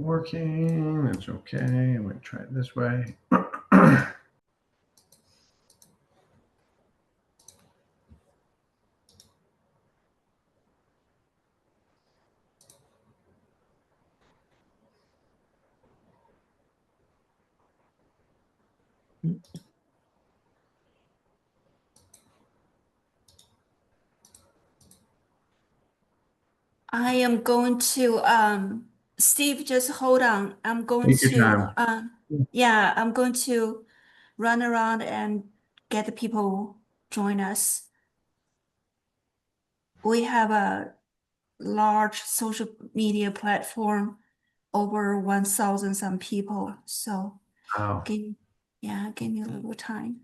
working. That's okay. I'm going to try it this way. I am going to, Steve, just hold on. I'm going Take your to, time. yeah, I'm going to run around and get the people join us. We have a large social media platform, over 1,000 some people. So Wow. give me a little time.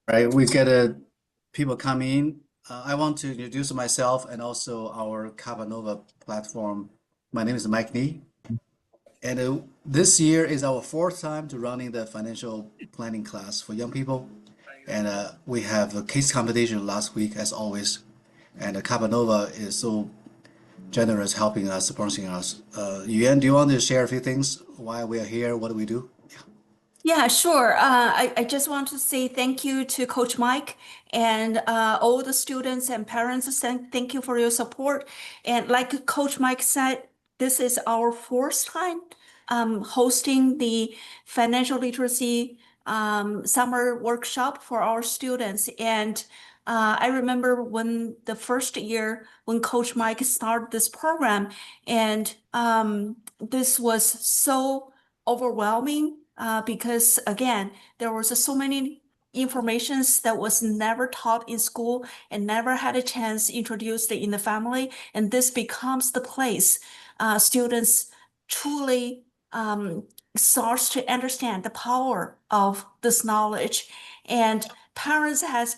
Right, we get people come in. I want to introduce myself and also our Capanova platform. My name is Mike Nie, and this year is our fourth time to running the financial planning class for young people. And we have a case competition last week, as always. And Capanova is so generous helping us, sponsoring us. Yuan, do you want to share a few things? Why we are here? What do we do? Yeah, sure. I just want to say thank you to Coach Mike and all the students and parents. Thank you for your support. And like Coach Mike said, this is our fourth time hosting the financial literacy summer workshop for our students. And I remember when the first year when Coach Mike started this program, and this was so overwhelming because again, there was so many informations that was never taught in school and never had a chance introduced in the family. And this becomes the place students truly starts to understand the power of this knowledge. And parents has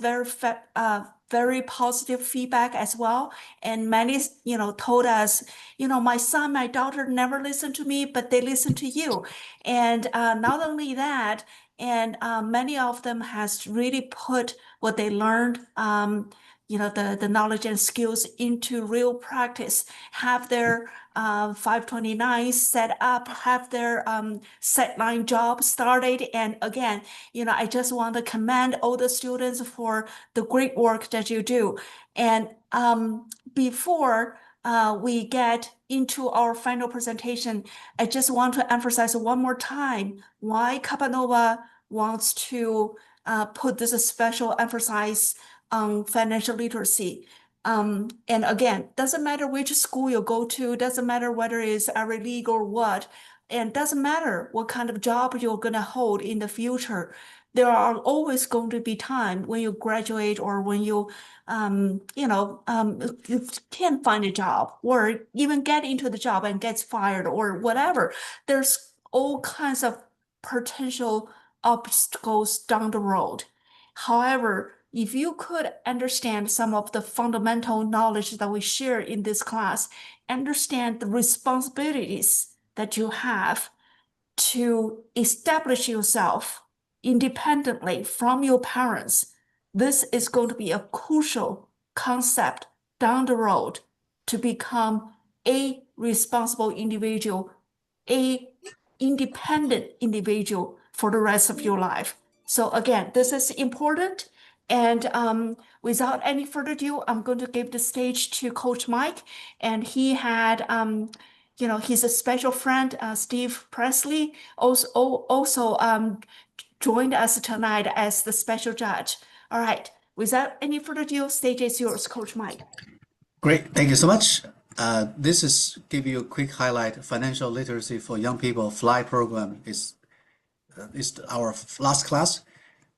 very positive feedback as well. And many, told us, my son, my daughter never listened to me, but they listen to you. And not only that, and many of them has really put what they learned, the knowledge and skills into real practice, have their 529 set up, have their set line job started. And again, I just want to commend all the students for the great work that you do. And before we get into our final presentation, I just want to emphasize one more time why Capanova wants to put this special emphasis on financial literacy. And again, doesn't matter which school you go to, doesn't matter whether it's Ivy League or what, and doesn't matter what kind of job you're gonna hold in the future. There are always going to be time when you graduate or when you you can't find a job or even get into the job and gets fired or whatever. There's all kinds of potential obstacles down the road. However, if you could understand some of the fundamental knowledge that we share in this class, understand the responsibilities that you have to establish yourself independently from your parents, this is going to be a crucial concept down the road to become a responsible individual, a independent individual for the rest of your life. So again, this is important. And without any further ado, I'm going to give the stage to Coach Mike. And he had, he's a special friend, Steve Presley, also joined us tonight as the special judge. All right, without any further ado, stage is yours, Coach Mike. Great, thank you so much. This is give you a quick highlight. Financial literacy for young people FLY program is our last class.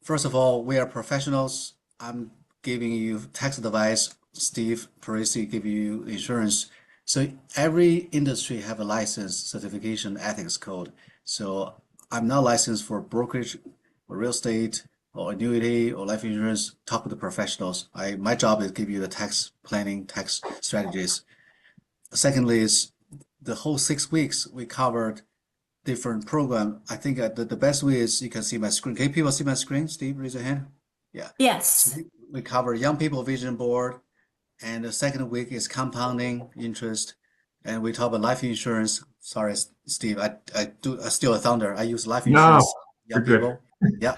First of all, we are professionals. I'm giving you tax advice. Steve Parisi give you insurance. So every industry have a license, certification, ethics code. So I'm not licensed for brokerage or real estate or annuity or life insurance. Talk with the professionals. My job is give you the tax planning, tax strategies. Secondly is the whole 6 weeks we covered different program. I think the best way is you can see my screen. Can people see my screen? Steve, raise your hand. Yeah. Yes. We cover young people vision board, and the second week is compounding interest, and we talk about life insurance. Sorry, Steve, I steal a thunder. I use life insurance, young you're people. Yeah.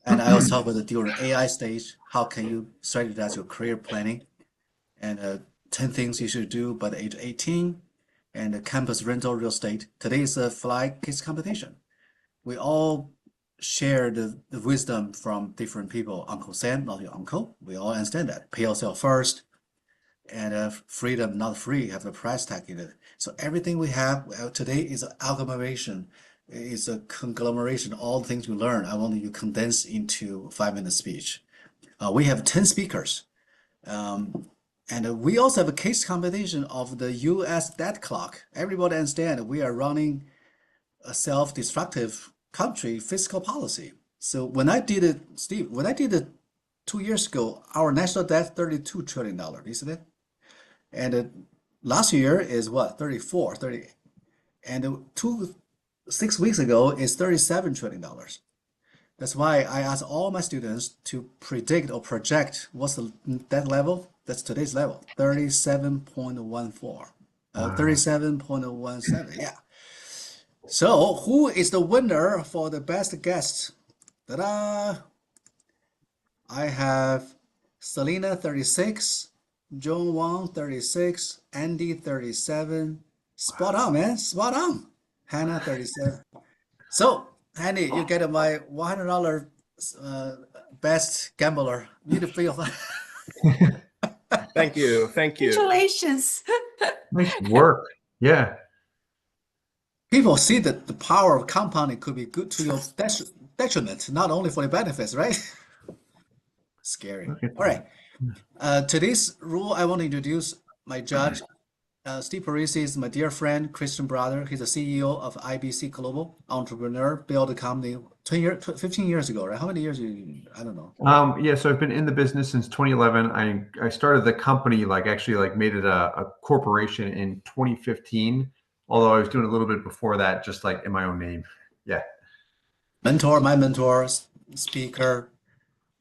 And I also talk about the during AI stage, how can you strategize your career planning, and 10 things you should do by the age of 18, and the campus rental real estate. Today is a fly kids competition. We all share the wisdom from different people. Uncle Sam, not your uncle. We all understand that. Pay yourself first, and freedom, not free, have a price tag in it. So everything we have today is an agglomeration, is a conglomeration. All the things you learn, I want you to condense into 5-minute speech. We have 10 speakers. And we also have a case competition of the US debt clock. Everybody understand we are running a self-destructive country fiscal policy. So when I did it, Steve, when I did it 2 years ago, our national debt $32 trillion, isn't it? And last year is what? 30. And 6 weeks ago is $37 trillion. That's why I ask all my students to predict or project what's the debt level. That's today's level, 37.14, 37.17. Yeah. So who is the winner for the best guest? Ta-da! I have Selena 36, John Wang 36, Andy 37. Spot on, man. Spot on. Hannah 37. So, Andy, you get my $100 best gambler. You need to feel Thank you. Thank you. Congratulations. Nice work. Yeah. people see that the power of compounding could be good to your detriment, not only for the benefits, right? Scary. Okay. All right. Today's rule, I want to introduce my judge. Steve Parisi is my dear friend, Christian brother. He's the CEO of IBC Global, entrepreneur, built a company 15 years ago, right? How many years? I don't know. Yeah, so I've been in the business since 2011. I started the company, made it a corporation in 2015, although I was doing a little bit before that, just like in my own name. Yeah. My mentor, speaker.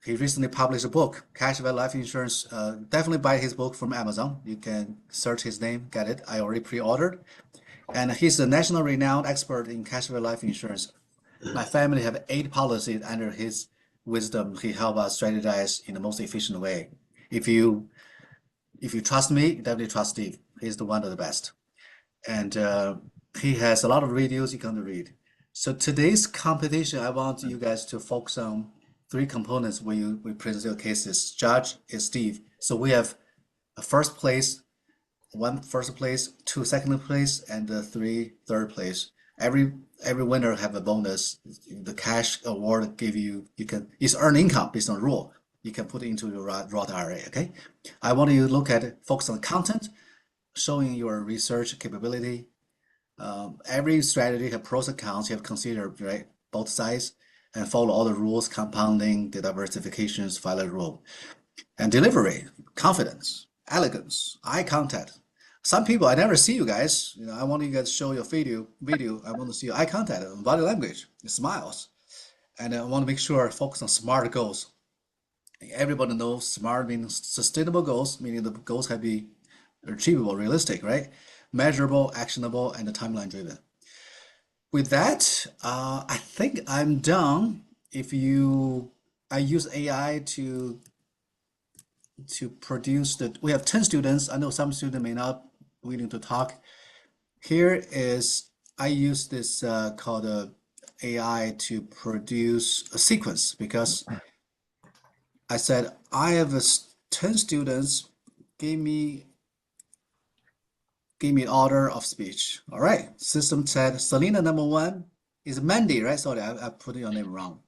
He recently published a book, Cash Value Life Insurance. Definitely buy his book from Amazon. You can search his name, get it. I already pre-ordered. And he's a national renowned expert in cash value life insurance. My family have 8 policies under his wisdom. He helped us strategize in the most efficient way. If you trust me, definitely trust Steve. He's the one of the best. And he has a lot of videos you can read. So today's competition, I want you guys to focus on 3 components when we present your cases. Judge is Steve. So we have a first place, 1 first place, 2 second place, and 3 third place. Every winner have a bonus. The cash award give you it's earned income based on rule. You can put it into your Roth IRA. Okay. I want you to look at it, focus on content, showing your research capability. Every strategy have pros and cons. You have to consider, right, both sides, and follow all the rules, compounding, the diversifications, follow rule, and delivery, confidence, elegance, eye contact. Some people, I never see you guys. I want you guys to show your video. I want to see your eye contact, body language, smiles, and I want to make sure I focus on SMART goals. Everybody knows SMART means sustainable goals, meaning the goals have to be achievable, realistic, right? Measurable, actionable, and timeline driven. With that, I think I'm done. I use AI to produce we have 10 students. I know some students may not willing to talk. Here is, I use this called AI to produce a sequence, because I said, I have 10 students, give me order of speech. All right, system said Selena number 1 is Mandy, right? Sorry, I put your name wrong.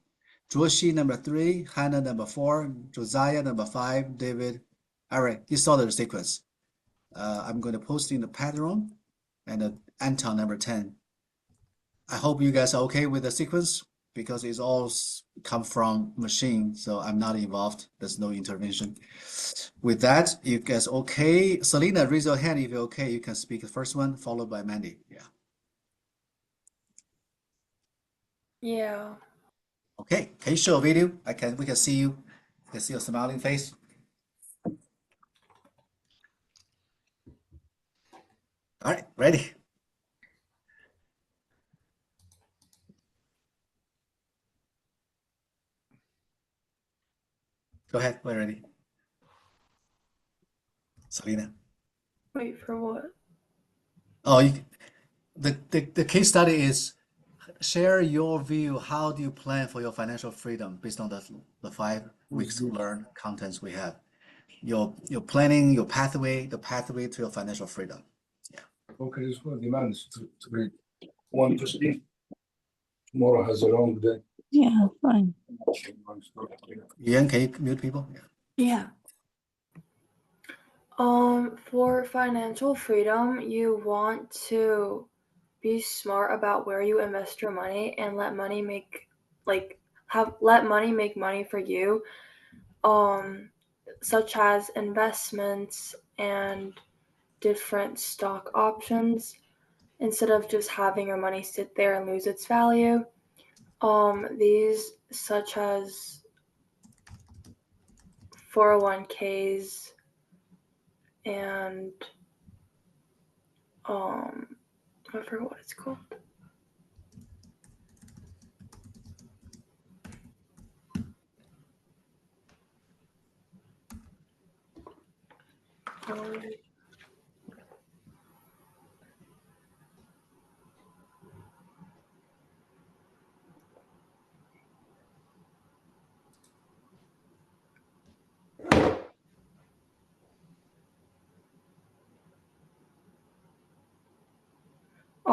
Joshi number 3, Hannah number 4, Josiah number 5, David. All right, you saw the sequence. I'm going to post in the pattern, and Anton number 10. I hope you guys are okay with the sequence because it's all come from machine, so I'm not involved. There's no intervention. With that, you guys okay? Selena, raise your hand if you're okay. You can speak the first one, followed by Mandy. Yeah. Yeah. Okay. Can you show a video? We can see you. We can see your smiling face. All right, ready. Go ahead, we're ready. Selena. Wait, for what? Oh, the case study is share your view. How do you plan for your financial freedom based on the 5 weeks learned contents we have? Your planning, your pathway, the pathway to your financial freedom. Okay, this one demands to be want to sleep. Tomorrow has a long day. Yeah, fine. Ian, can you mute people? Yeah. Yeah. For financial freedom, you want to be smart about where you invest your money and let money make money for you. Such as investments and different stock options instead of just having your money sit there and lose its value. These such as 401ks and I forgot what it's called.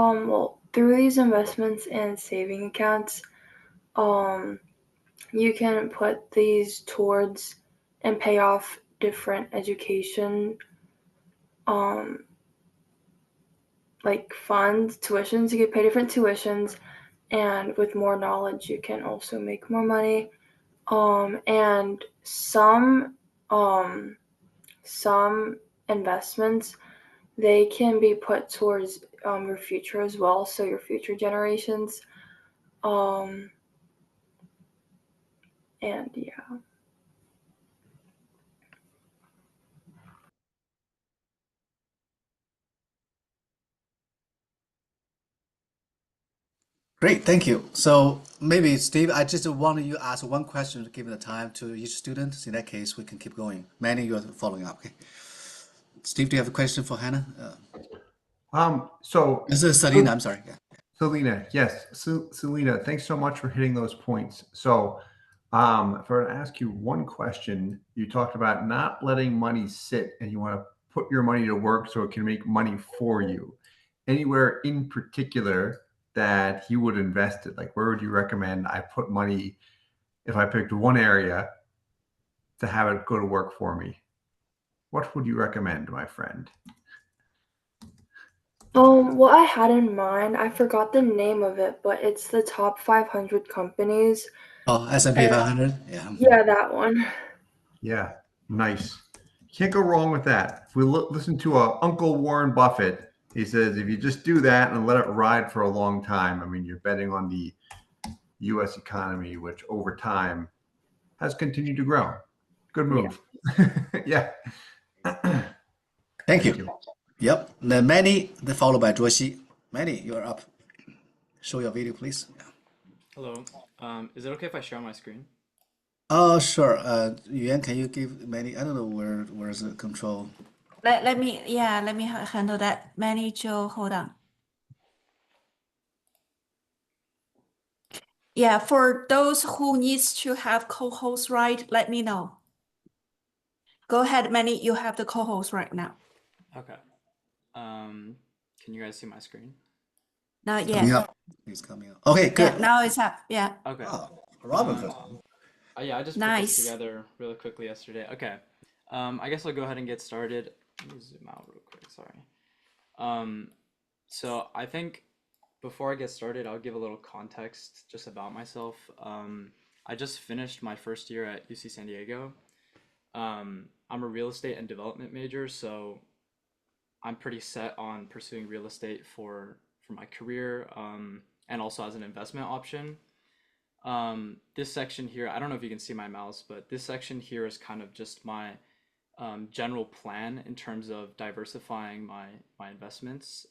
Well, through these investments and saving accounts, you can put these towards and pay off different education, like funds, tuitions. You can pay different tuitions, and with more knowledge, you can also make more money. And some investments, they can be put towards your future as well, so your future generations. And yeah. Great, thank you. So maybe Steve, I just wanted you to ask one question to give the time to each student. In that case, we can keep going. Manny, you're following up. Okay. Steve, do you have a question for Hannah? So This is Selena. I'm sorry. Yeah. Selena, yes. Selena, thanks so much for hitting those points. So if I were to ask you one question, you talked about not letting money sit and you want to put your money to work so it can make money for you. Anywhere in particular that you would invest it? Like, where would you recommend I put money if I picked one area to have it go to work for me? What would you recommend, my friend? What I had in mind, I forgot the name of it, but it's the top 500 companies. Oh, S&P 500. Yeah. Yeah, that one. Yeah, nice. Can't go wrong with that. If we listen to Uncle Warren Buffett, he says if you just do that and let it ride for a long time, I mean, you're betting on the U.S. economy, which over time has continued to grow. Good move. Yeah. Thank you. Yep. Then Manny, then followed by Joshi. Manny, you're up. Show your video, please. Yeah. Hello. Is it okay if I share my screen? Oh, sure. Yuan, can you give Manny? I don't know where's the control. Let me handle that. Manager, hold on. Yeah, for those who needs to have co-host right, let me know. Go ahead, Manny, you have the co-host right now. Okay. Can you guys see my screen? Not Coming yet. up. He's coming up. Okay, good. Yeah, now it's up. Yeah. Okay. Oh, Robinson. Yeah, I just put Nice. this together really quickly yesterday. Okay. I guess I'll go ahead and get started. Let me zoom out real quick. Sorry. So I think before I get started, I'll give a little context just about myself. I just finished my first year at UC San Diego. I'm a real estate and development major, so I'm pretty set on pursuing real estate for my career, and also as an investment option. This section here, I don't know if you can see my mouse, but this section here is kind of just my general plan in terms of diversifying my investments.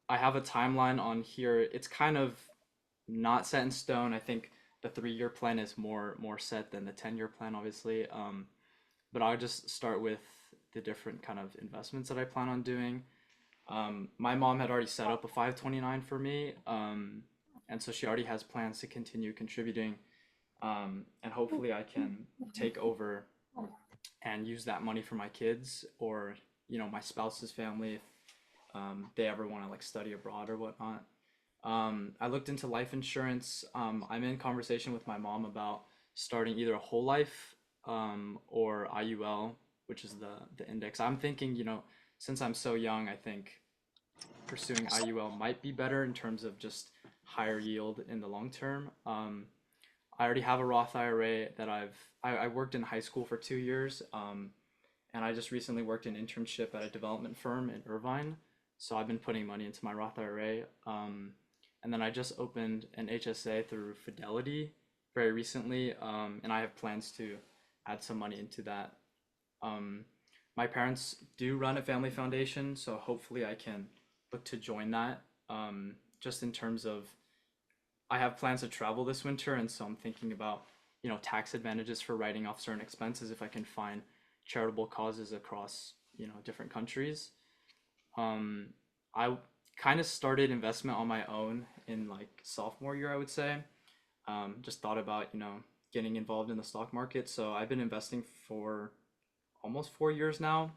I have a timeline on here. It's kind of not set in stone. I think the 3-year plan is more set than the 10-year plan, obviously. But I'll just start with the different kind of investments that I plan on doing. My mom had already set up a 529 for me, and so she already has plans to continue contributing, and hopefully I can take over and use that money for my kids, or my spouse's family if they ever want to like study abroad or whatnot. I looked into life insurance. I'm in conversation with my mom about starting either a whole life or IUL, which is the index. I'm thinking, since I'm so young, I think pursuing IUL might be better in terms of just higher yield in the long term. I already have a Roth IRA that I worked in high school for 2 years, and I just recently worked an internship at a development firm in Irvine. So I've been putting money into my Roth IRA. And then I just opened an HSA through Fidelity very recently, and I have plans to add some money into that. My parents do run a family foundation, so hopefully I can look to join that. Just in terms of, I have plans to travel this winter, and so I'm thinking about, tax advantages for writing off certain expenses if I can find charitable causes across, different countries. I kind of started investment on my own in like sophomore year, I would say. Just thought about, getting involved in the stock market. So I've been investing for almost 4 years now.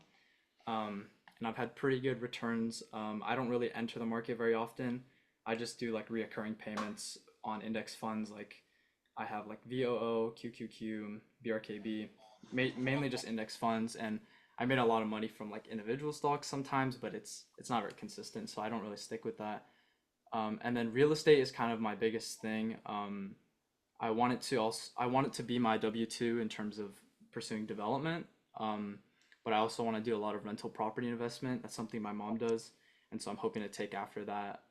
And I've had pretty good returns. I don't really enter the market very often. I just do like reoccurring payments on index funds. Like I have like VOO, QQQ, BRKB, mainly just index funds. And I made a lot of money from like individual stocks sometimes, but it's not very consistent, so I don't really stick with that. And then real estate is kind of my biggest thing. I want it to be my W-2 in terms of pursuing development. But I also want to do a lot of rental property investment. That's something my mom does, and so I'm hoping to take after that.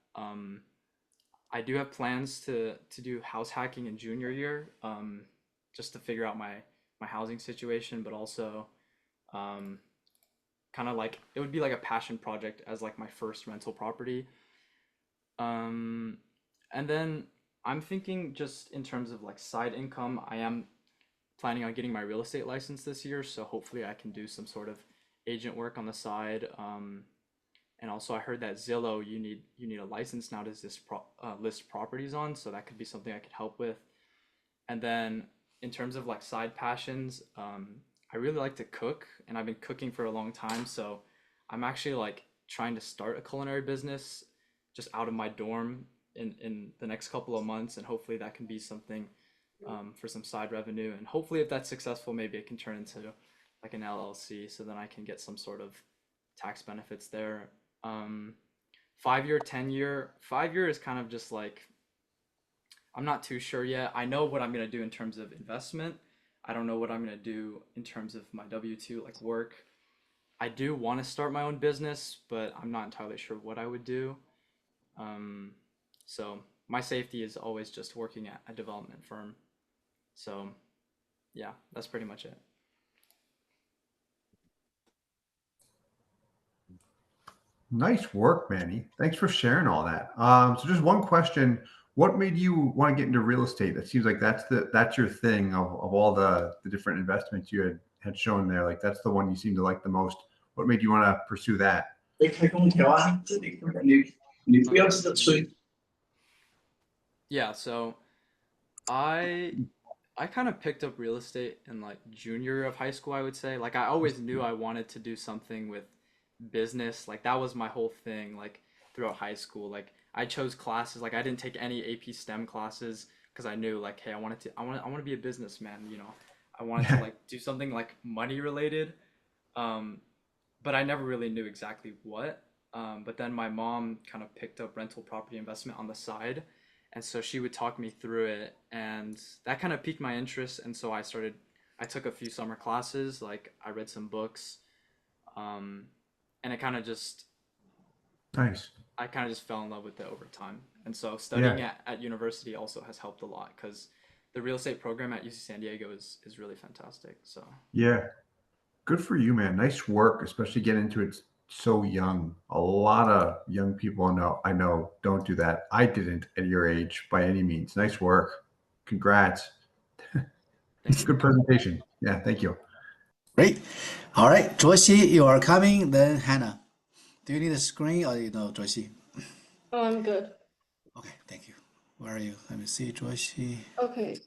I do have plans to do house hacking in junior year, just to figure out my housing situation, but also kind of like it would be like a passion project as like my first rental property. And then I'm thinking just in terms of like side income, I am planning on getting my real estate license this year, so hopefully I can do some sort of agent work on the side. And also I heard that Zillow, you need a license now to list properties on, so that could be something I could help with. And then in terms of like side passions, I really like to cook, and I've been cooking for a long time, so I'm actually like trying to start a culinary business just out of my dorm in the next couple of months, and hopefully that can be something for some side revenue. And hopefully if that's successful, maybe it can turn into like an LLC, so then I can get some sort of tax benefits there. 5-year, 10-year, 5-year is kind of just like, I'm not too sure yet. I know what I'm going to do in terms of investment. I don't know what I'm going to do in terms of my W-2, like work. I do want to start my own business, but I'm not entirely sure what I would do. So my safety is always just working at a development firm. So yeah, that's pretty much it. Nice work, Manny. Thanks for sharing all that. So just one question. What made you want to get into real estate? It seems like that's your thing of all the different investments you had shown there. Like that's the one you seem to like the most. What made you want to pursue that? Yeah, so I kind of picked up real estate in like junior year of high school, I would say. Like I always knew I wanted to do something with business. Like that was my whole thing, like throughout high school. Like I chose classes, like I didn't take any AP STEM classes because I knew like, hey, I want to be a businessman, I wanted to like do something like money related. But I never really knew exactly what. But then my mom kind of picked up rental property investment on the side. And so she would talk me through it. And that kind of piqued my interest. And so I took a few summer classes, like I read some books. Um, and Nice. I kind of just fell in love with it over time. And so studying Yeah. at university also has helped a lot because the real estate program at UC San Diego is really fantastic. So Yeah. Good for you, man. Nice work, especially getting into it so young. A lot of young people I know don't do that. I didn't at your age by any means. Nice work. Congrats. thank you. Good presentation. Yeah, thank you. Great. All right, Joyce, you are coming. Then Hannah. Do you need a screen or Joyce? Oh, I'm good. Okay, thank you. Where are you? Let me see, Joyce. Okay.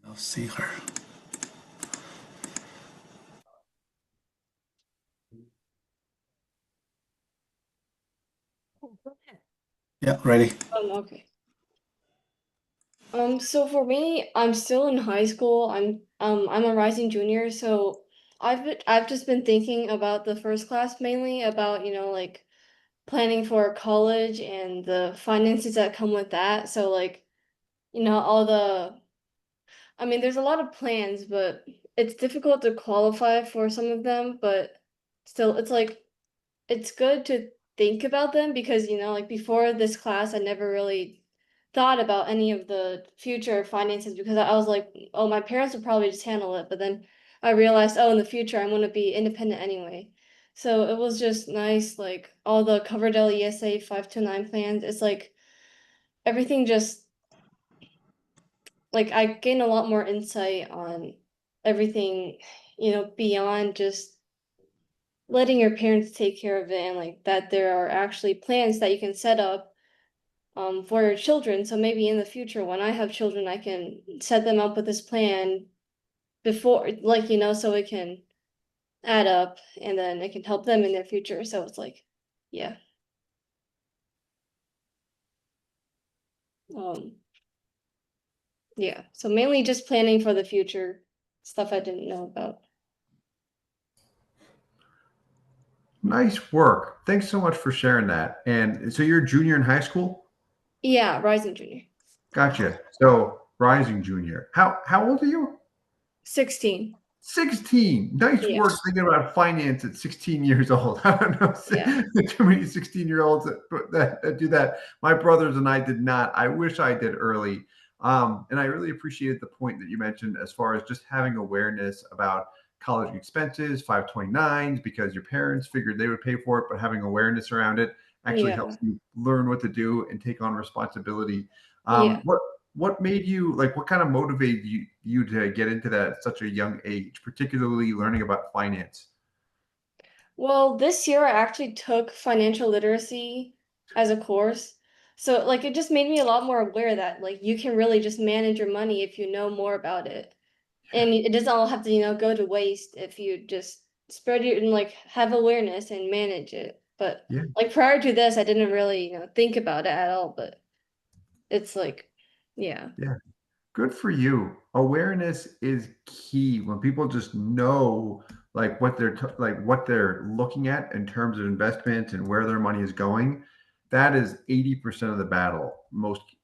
I'll see her. Yeah, ready. Okay. So for me, I'm still in high school. I'm a rising junior, so I've just been thinking about the first class mainly about, like planning for college and the finances that come with that. So like, all I mean, there's a lot of plans, but it's difficult to qualify for some of them, but still it's like it's good to think about them because like before this class I never really thought about any of the future finances because I was like, oh, my parents would probably just handle it, but then I realized, oh, in the future I'm going to be independent anyway. So it was just nice, like all the Coverdell ESA 529 plans. It's like everything just like I gained a lot more insight on everything, beyond just letting your parents take care of it and like that there are actually plans that you can set up for your children. So maybe in the future when I have children, I can set them up with this plan before like, so it can add up and then it can help them in their future. So it's like, yeah. Um, yeah. So mainly just planning for the future, stuff I didn't know about. Nice work. Thanks so much for sharing that. And so you're a junior in high school? Yeah, Rising Junior. Gotcha. So rising junior. How old are you? 16. 16. Nice Yeah. work thinking about finance at 16 years old. I don't know Yeah. too many 16-year-olds that do that. My brothers and I did not. I wish I did early. And I really appreciated the point that you mentioned as far as just having awareness about college expenses, 529s, because your parents figured they would pay for it, but having awareness around it actually Yeah. helps you learn what to do and take on responsibility. Yeah. What made you like what kind of motivated you to get into that at such a young age, particularly learning about finance? Well, this year I actually took financial literacy as a course. So like it just made me a lot more aware that like you can really just manage your money if you know more about it. And it doesn't all have to, go to waste if you just spread it and like have awareness and manage it. But Yeah. like prior to this, I didn't really, think about it at all, but it's like, yeah. Yeah. Good for you. Awareness is key. When people just know like what they're looking at in terms of investment and where their money is going, that is 80% of the battle.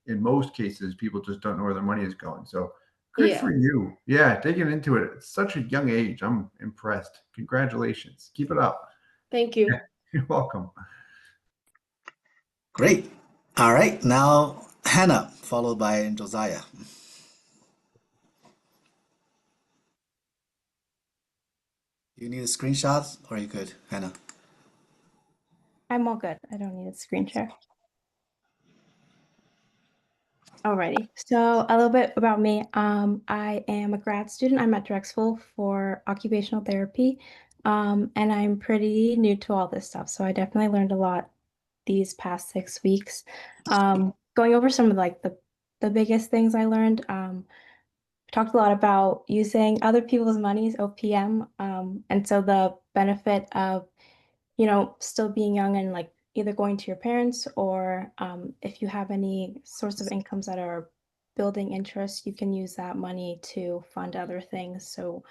In most cases, people just don't know where their money is going. So good Yeah. for you. Yeah, digging into it at such a young age. I'm impressed. Congratulations. Keep it up. Thank you. You're welcome. Great. All right, now Hannah, followed by Josiah. You need a screenshot or you good, Hannah? I'm all good. I don't need a screen share. Alrighty, so a little bit about me. I am a grad student. I'm at Drexel for occupational therapy, and I'm pretty new to all this stuff. So I definitely learned a lot these past 6 weeks. Going over some of like the biggest things I learned. Talked a lot about using other people's monies, OPM, and so the benefit of still being young and like either going to your parents or if you have any source of incomes that are building interest, you can use that money to fund other things. So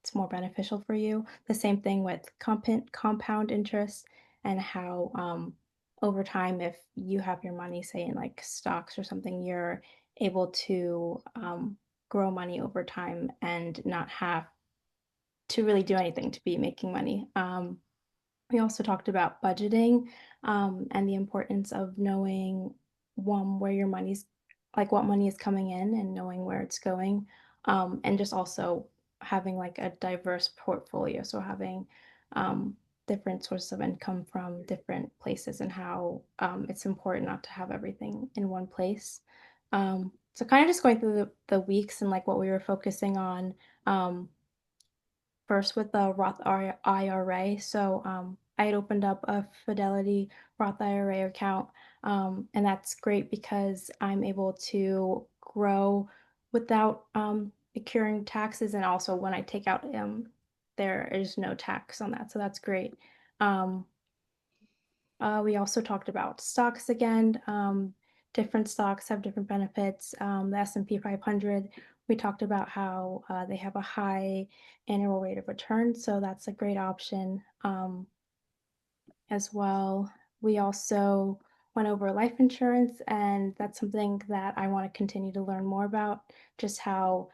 it's more beneficial for you. The same thing with compound interest and how over time, if you have your money, say in like stocks or something, you're able to grow money over time and not have to really do anything to be making money. We also talked about budgeting and the importance of knowing where your money's like what money is coming in and knowing where it's going. And just also having like a diverse portfolio. So having different sources of income from different places and how it's important not to have everything in one place. So kind of just going through the weeks and like what we were focusing on. First with the Roth IRA. So I had opened up a Fidelity Roth IRA account, and that's great because I'm able to grow without incurring taxes, and also when I take out there is no tax on that, so that's great. Um, we also talked about stocks again. Different stocks have different benefits. The S&P 500, we talked about how they have a high annual rate of return, so that's a great option as well. We also went over life insurance, and that's something that I want to continue to learn more about, just how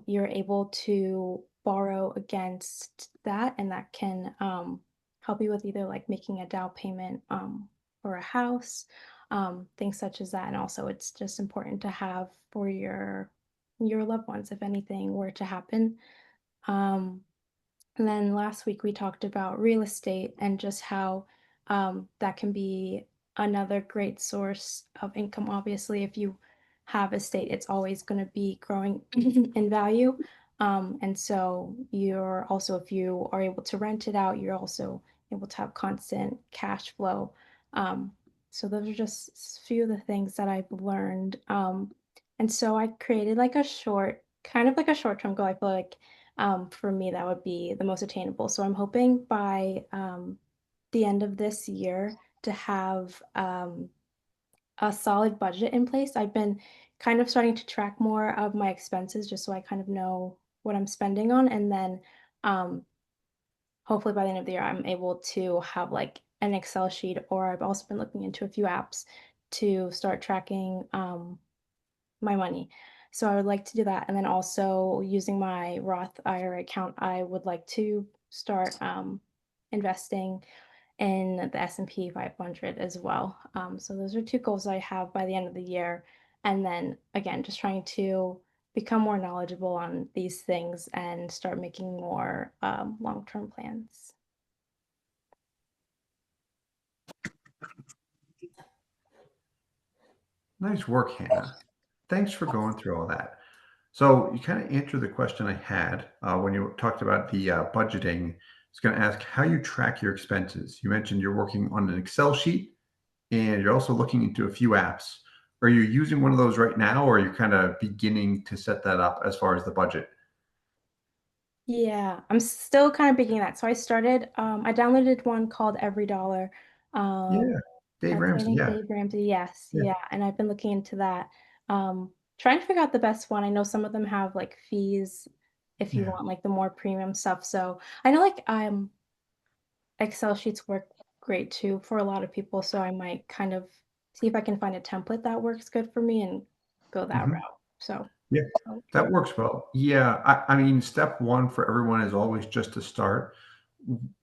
you're able to borrow against that, and that can help you with either like making a down payment for a house, things such as that. And also it's just important to have for your loved ones if anything were to happen. And then last week we talked about real estate and just how that can be another great source of income. Obviously, if you have estate, it's always going to be growing in value. And so you're also, if you are able to rent it out, you're also able to have constant cash flow. So those are just a few of the things that I've learned. And so I created like a kind of like a short-term goal. I feel like for me, that would be the most attainable. So I'm hoping by the end of this year to have a solid budget in place. I've been kind of starting to track more of my expenses just so I kind of know what I'm spending on. And then hopefully by the end of the year, I'm able to have like an Excel sheet, or I've also been looking into a few apps to start tracking my money. So I would like to do that. And then also using my Roth IRA account, I would like to start investing in the S&P 500 as well. So those are two goals I have by the end of the year. And then again, just trying to become more knowledgeable on these things and start making more long-term plans. Nice work, Hannah. Thanks for going through all that. So you kind of answered the question I had when you talked about the budgeting. I was going to ask how you track your expenses. You mentioned you're working on an Excel sheet and you're also looking into a few apps. Are you using one of those right now, or are you kind of beginning to set that up as far as the budget? Yeah, I'm still kind of beginning that. So I started, I downloaded one called Every Dollar. Yeah, Dave I Ramsey. think Yeah, Dave Ramsey, yes, yeah, yeah. And I've been looking into that. Trying to figure out the best one. I know some of them have like fees if you yeah. want like the more premium stuff. So I know like Excel sheets work great too for a lot of people. So I might kind of see if I can find a template that works good for me and go that Mhm. route. So Yeah, okay. that works well. Yeah, I mean, step one for everyone is always just to start.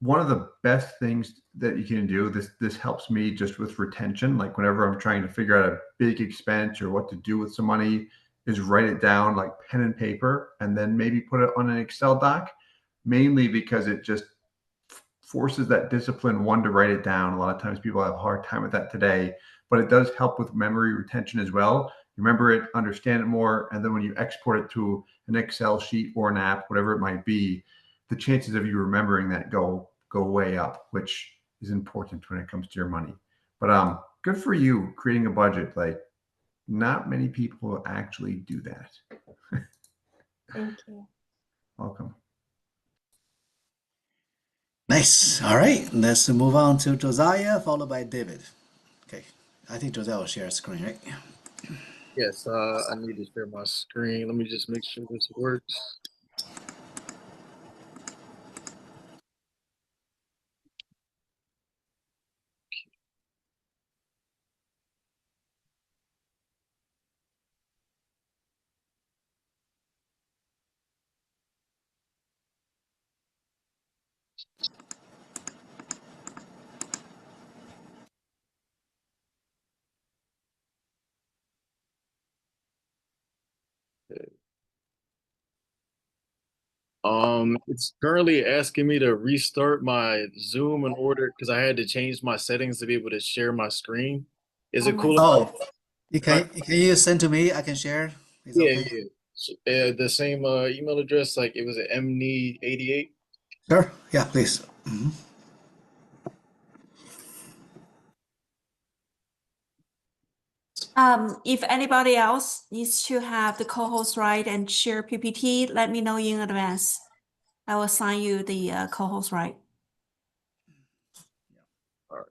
One of the best things that you can do, this helps me just with retention. Like whenever I'm trying to figure out a big expense or what to do with some money, is write it down like pen and paper, and then maybe put it on an Excel doc. Mainly because it just forces that discipline, one, to write it down. A lot of times people have a hard time with that today, but it does help with memory retention as well. Remember it, understand it more, and then when you export it to an Excel sheet or an app, whatever it might be, the chances of you remembering that go way up, which is important when it comes to your money. But good for you creating a budget. Like not many people will actually do that. Thank you. Welcome. Nice. All right, let's move on to Josiah, followed by David. Okay, I think Josiah will share a screen, right? Yes, I need to share my screen. Let me just make sure this works. It's currently asking me to restart my Zoom in order because I had to change my settings to be able to share my screen. Is it cool? Oh, can you send to me? I can share. It's Yeah, okay. yeah. The same email address, like it was at mne88. Sure. Yeah, please. Mhm. If anybody else needs to have the co-host right and share PPT, let me know in advance. I will assign you the co-host right. All right.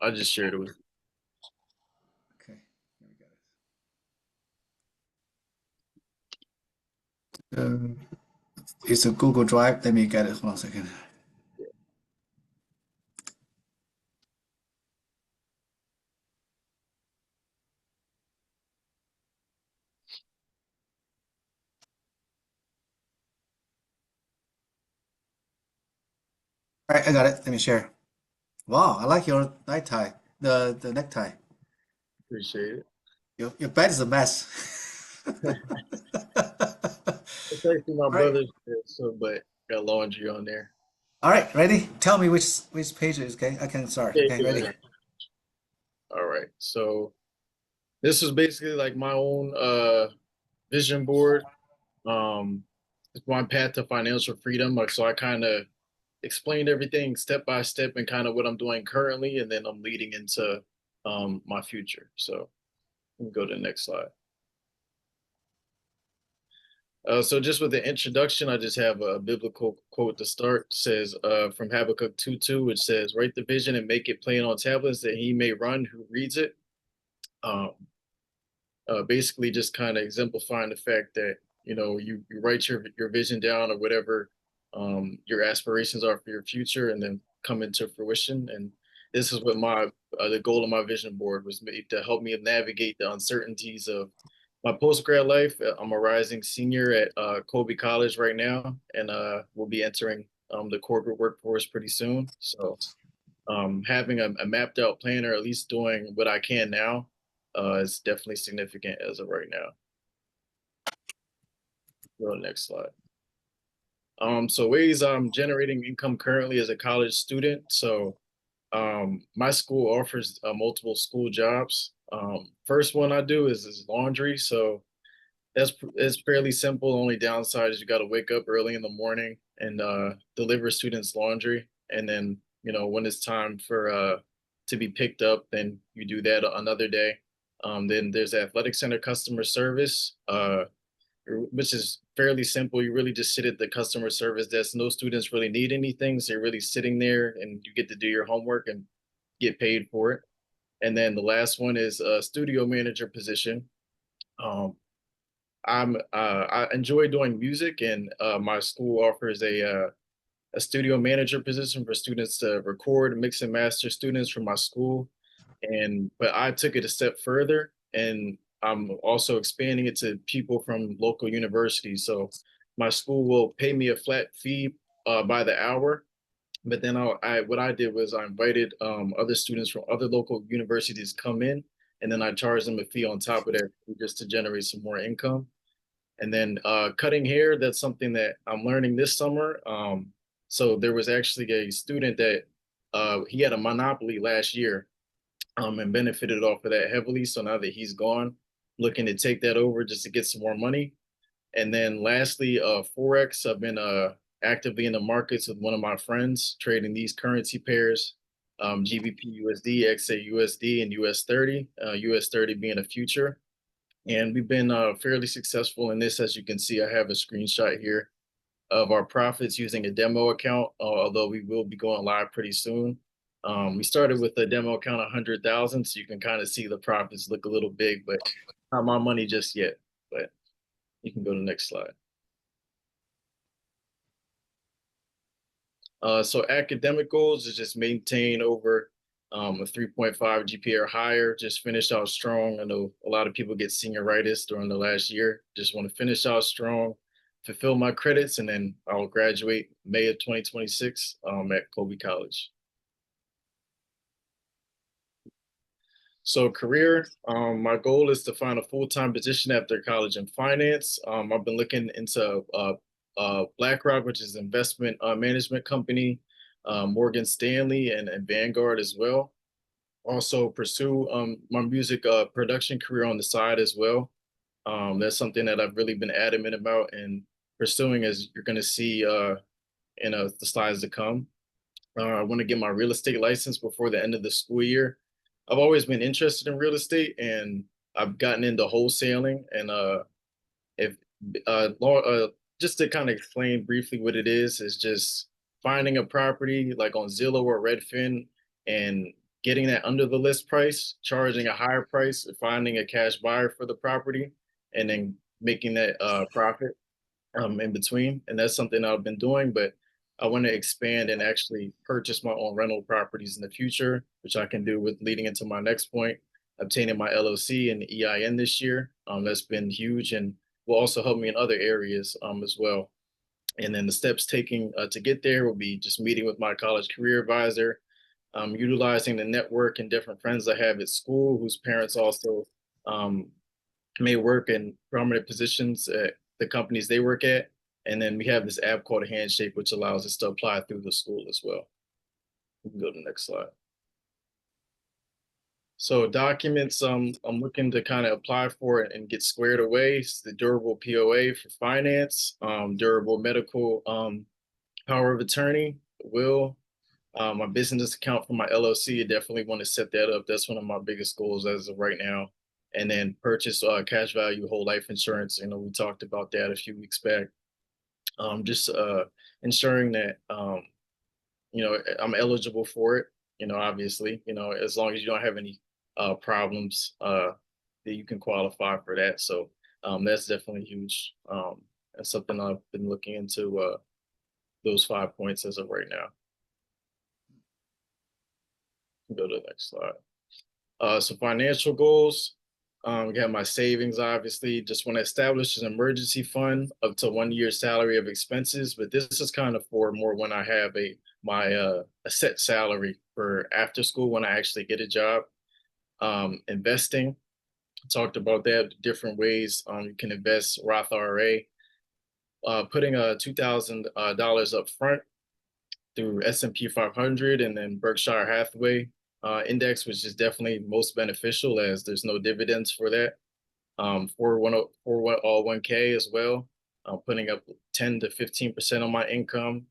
I just shared it with you. Okay. Here we got it. It's a Google Drive. Let me get it. 1 second. All right, I got it. Let me share. Wow, I like your necktie. The necktie. Appreciate it. Your bed is a mess. It's actually my All right. brother's, so but got laundry on there. All right, ready? Tell me which page it is, okay? I can start. Yeah, Okay, yeah, ready? yeah. All right. So this was basically like my own vision board. It's my path to financial freedom. Like, so I kind of explained everything step by step and kind of what I'm doing currently, and then I'm leading into my future. So let me go to the next slide. So just with the introduction, I just have a biblical quote to start. It says from Habakkuk 2:2, which says, "Write the vision and make it plain on tablets that he may run who reads it." Um, Basically just kind of exemplifying the fact that you write your vision down or whatever your aspirations are for your future, and then come into fruition. And this is what my the goal of my vision board was made to help me navigate the uncertainties of my post-grad life. I'm a rising senior at Colby College right now, and we'll be entering the corporate workforce pretty soon. So having a mapped out plan, or at least doing what I can now, is definitely significant as of right now. Go to the next slide. So ways I'm generating income currently as a college student. So my school offers multiple school jobs. First one I do is laundry. So it's fairly simple. Only downside is you got to wake up early in the morning and deliver students laundry. And then, when it's time for to be picked up, then you do that another day. Then there's athletic center customer service, which is fairly simple. You really just sit at the customer service desk. No students really need anything. So you're really sitting there and you get to do your homework and get paid for it. And then the last one is a studio manager position. I enjoy doing music, and my school offers a studio manager position for students to record, mix, and master students from my school. But I took it a step further, and I'm also expanding it to people from local universities. So my school will pay me a flat fee by the hour. But then what I did was I invited other students from other local universities to come in, and then I charged them a fee on top of that just to generate some more income. And then cutting hair, that's something that I'm learning this summer. So there was actually a student that he had a monopoly last year and benefited off of that heavily. So now that he's gone, looking to take that over just to get some more money. And then lastly, Forex. I've been actively in the markets with one of my friends, trading these currency pairs, GBP USD, XA USD, and US 30, US 30 being a future. And we've been fairly successful in this. As you can see, I have a screenshot here of our profits using a demo account, although we will be going live pretty soon. We started with a demo account of 100,000, so you can kind of see the profits look a little big, but not my money just yet. But you can go to the next slide. So academic goals is just maintain over a 3.5 GPA or higher. Just finish out strong. I know a lot of people get senioritis during the last year. Just want to finish out strong, fulfill my credits, and then I'll graduate May of 2026 at Kobe College. So career, my goal is to find a full-time position after college in finance. I've been looking into BlackRock, which is an investment management company, Morgan Stanley and Vanguard as well. Also pursue my music production career on the side as well. That's something that I've really been adamant about and pursuing, as you're going to see in the slides to come. I want to get my real estate license before the end of the school year. I've always been interested in real estate, and I've gotten into wholesaling. And if just to kind of explain briefly what it is just finding a property like on Zillow or Redfin and getting that under the list price, charging a higher price, finding a cash buyer for the property, and then making that profit in between. And that's something I've been doing, but I want to expand and actually purchase my own rental properties in the future, which I can do with leading into my next point, obtaining my LLC and EIN this year. That's been huge and will also help me in other areas as well. And then the steps taking to get there will be just meeting with my college career advisor, utilizing the network and different friends I have at school whose parents also may work in prominent positions at the companies they work at. And then we have this app called Handshake, which allows us to apply through the school as well. We can go to the next slide. So documents I'm looking to kind of apply for and get squared away. It's the durable POA for finance, durable medical power of attorney, will, my business account for my LLC. I definitely want to set that up. That's one of my biggest goals as of right now. And then purchase cash value whole life insurance. You know, we talked about that a few weeks back. Just ensuring that, you know, I'm eligible for it, you know, obviously, you know, as long as you don't have any problems, that you can qualify for that. So that's definitely huge. That's something I've been looking into, those 5 points as of right now. Go to the next slide. So financial goals. We have my savings, obviously. Just want to establish an emergency fund up to 1 year's salary of expenses, but this is kind of for more when I have a set salary for after school when I actually get a job. Investing, talked about that, different ways you can invest. Roth IRA, putting $2,000 up front through S&P 500 and then Berkshire Hathaway index, which is definitely most beneficial as there's no dividends for that. 401k as well, putting up 10 to 15% on my income.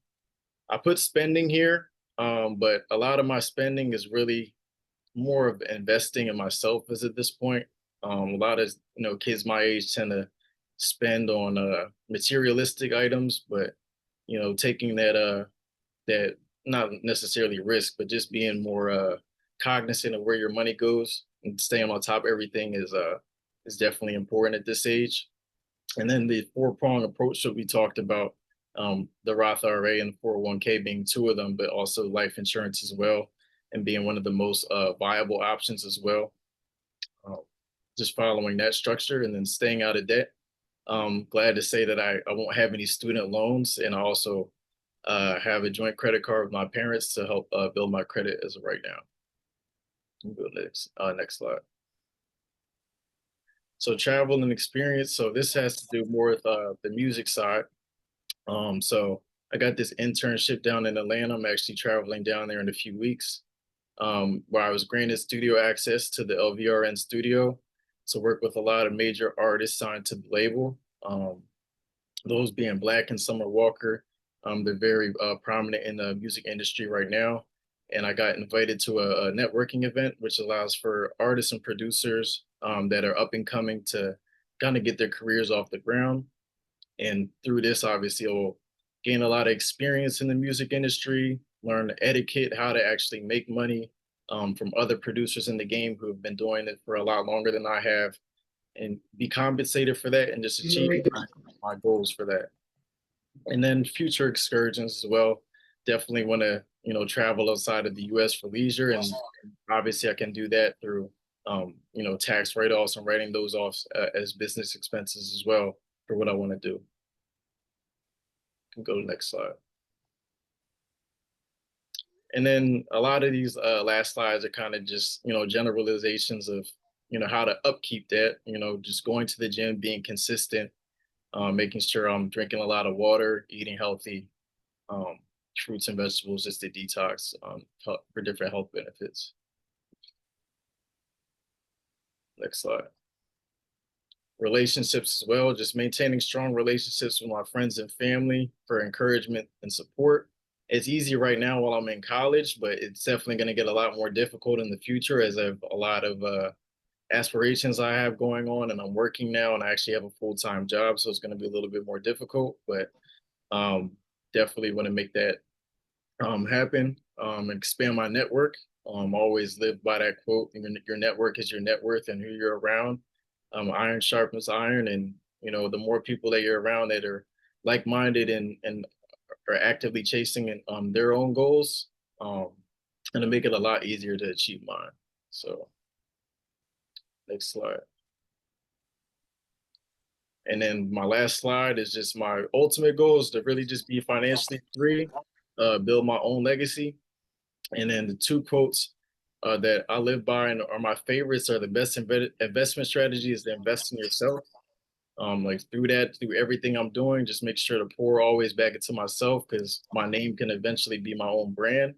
I put spending here, but a lot of my spending is really more of investing in myself as at this point. A lot of kids my age tend to spend on materialistic items, but taking that not necessarily risk, but just being more cognizant of where your money goes and staying on top of everything is definitely important at this age. And then the 4-prong approach that we talked about, the Roth IRA and the 401k being 2 of them, but also life insurance as well, and being one of the most viable options as well. Just following that structure and then staying out of debt. Glad to say that I won't have any student loans, and I also have a joint credit card with my parents to help build my credit as of right now. Go next slide. So travel and experience. So this has to do more with the music side. So I got this internship down in Atlanta. I'm actually traveling down there in a few weeks, where I was granted studio access to the LVRN studio to work with a lot of major artists signed to the label. Those being Black and Summer Walker. They're very prominent in the music industry right now. And I got invited to a networking event, which allows for artists and producers that are up and coming to kind of get their careers off the ground. And through this, obviously, I'll gain a lot of experience in the music industry, learn the etiquette, how to actually make money from other producers in the game who have been doing it for a lot longer than I have, and be compensated for that and just achieve my goals for that. And then future excursions as well. Definitely want to, travel outside of the US for leisure. And obviously I can do that through, tax write-offs and writing those off as business expenses as well for what I want to do. can go to the next slide. And then a lot of these last slides are kind of just, generalizations of, how to upkeep that, just going to the gym, being consistent, making sure I'm drinking a lot of water, eating healthy, fruits and vegetables just to detox for different health benefits. Next slide. Relationships as well, just maintaining strong relationships with my friends and family for encouragement and support. It's easy right now while I'm in college, but it's definitely going to get a lot more difficult in the future as I have a lot of aspirations I have going on, and I'm working now and I actually have a full-time job, so it's going to be a little bit more difficult, but definitely want to make that happen, expand my network. Always live by that quote, your network is your net worth and who you're around. Iron sharpens iron, and the more people that you're around that are like-minded and are actively chasing their own goals, and to make it a lot easier to achieve mine. So next slide. And then my last slide is just my ultimate goal is to really just be financially free, build my own legacy. And then the two quotes that I live by and are my favorites are the best investment strategy is to invest in yourself. Like through everything I'm doing, just make sure to pour always back into myself, because my name can eventually be my own brand.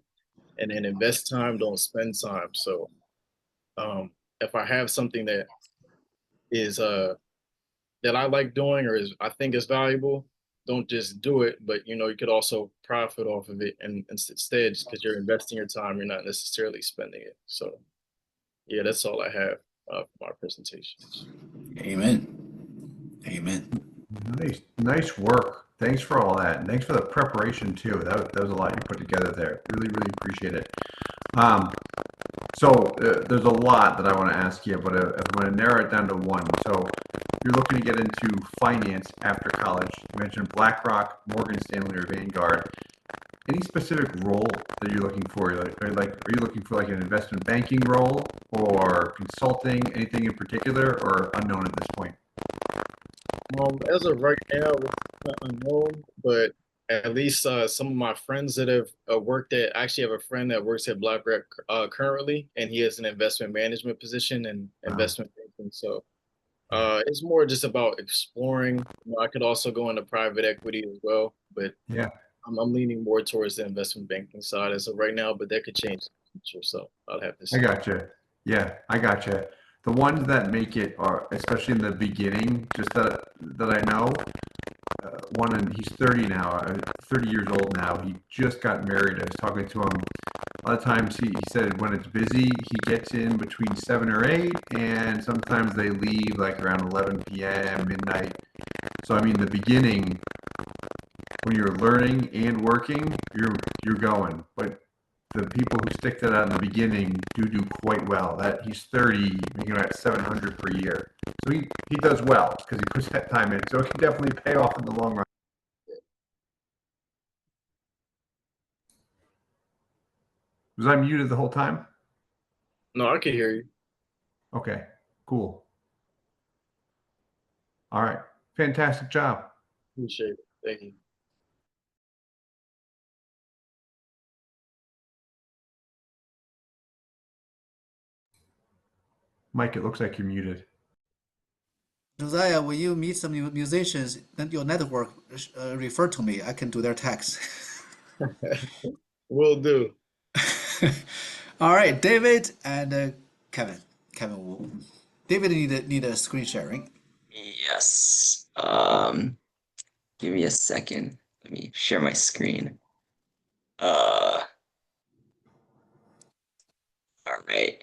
And then invest time, don't spend time. So if I have something that is that I like doing or I think is valuable, don't just do it, but you could also profit off of it, and instead, because you're investing your time, you're not necessarily spending it. So yeah, that's all I have for my presentation. Amen. Amen. Nice work. Thanks for all that. And thanks for the preparation too. That was a lot you put together there. Really, really appreciate it. So there's a lot that I want to ask you, but if I'm going to narrow it down to one. So you're looking to get into finance after college. You mentioned BlackRock, Morgan Stanley, or Vanguard. Any specific role that you're looking for? Are you looking for like an investment banking role or consulting? Anything in particular, or unknown at this point? As of right now, it's not unknown, but at least some of my friends that have worked at, I actually have a friend that works at BlackRock currently, and he has an investment management position and investment banking. So it's more just about exploring. I could also go into private equity as well, but yeah, I'm leaning more towards the investment banking side as of right now, but that could change in the future. So I'll have to see. I gotcha. Yeah, I gotcha. The ones that make it are, especially in the beginning, just that I know. One, and he's 30 now, 30 years old now. He just got married. I was talking to him. A lot of times he said when it's busy, he gets in between 7 or 8, and sometimes they leave like around 11 p.m., midnight. So I mean, the beginning, when you're learning and working, you're going. But the people who stick to that in the beginning do quite well. That he's 30, making about 700 per year. So he does well because he puts that time in. So it can definitely pay off in the long run. Was I muted the whole time? No, I can hear you. Okay, cool. All right, fantastic job. Appreciate it. Thank you. Mike, it looks like you're muted. Josiah, when you meet some new musicians, then your network refer to me. I can do their tax. Will do. All right, David and Kevin. David need a screen sharing. Yes. Give me a second. Let me share my screen. All right.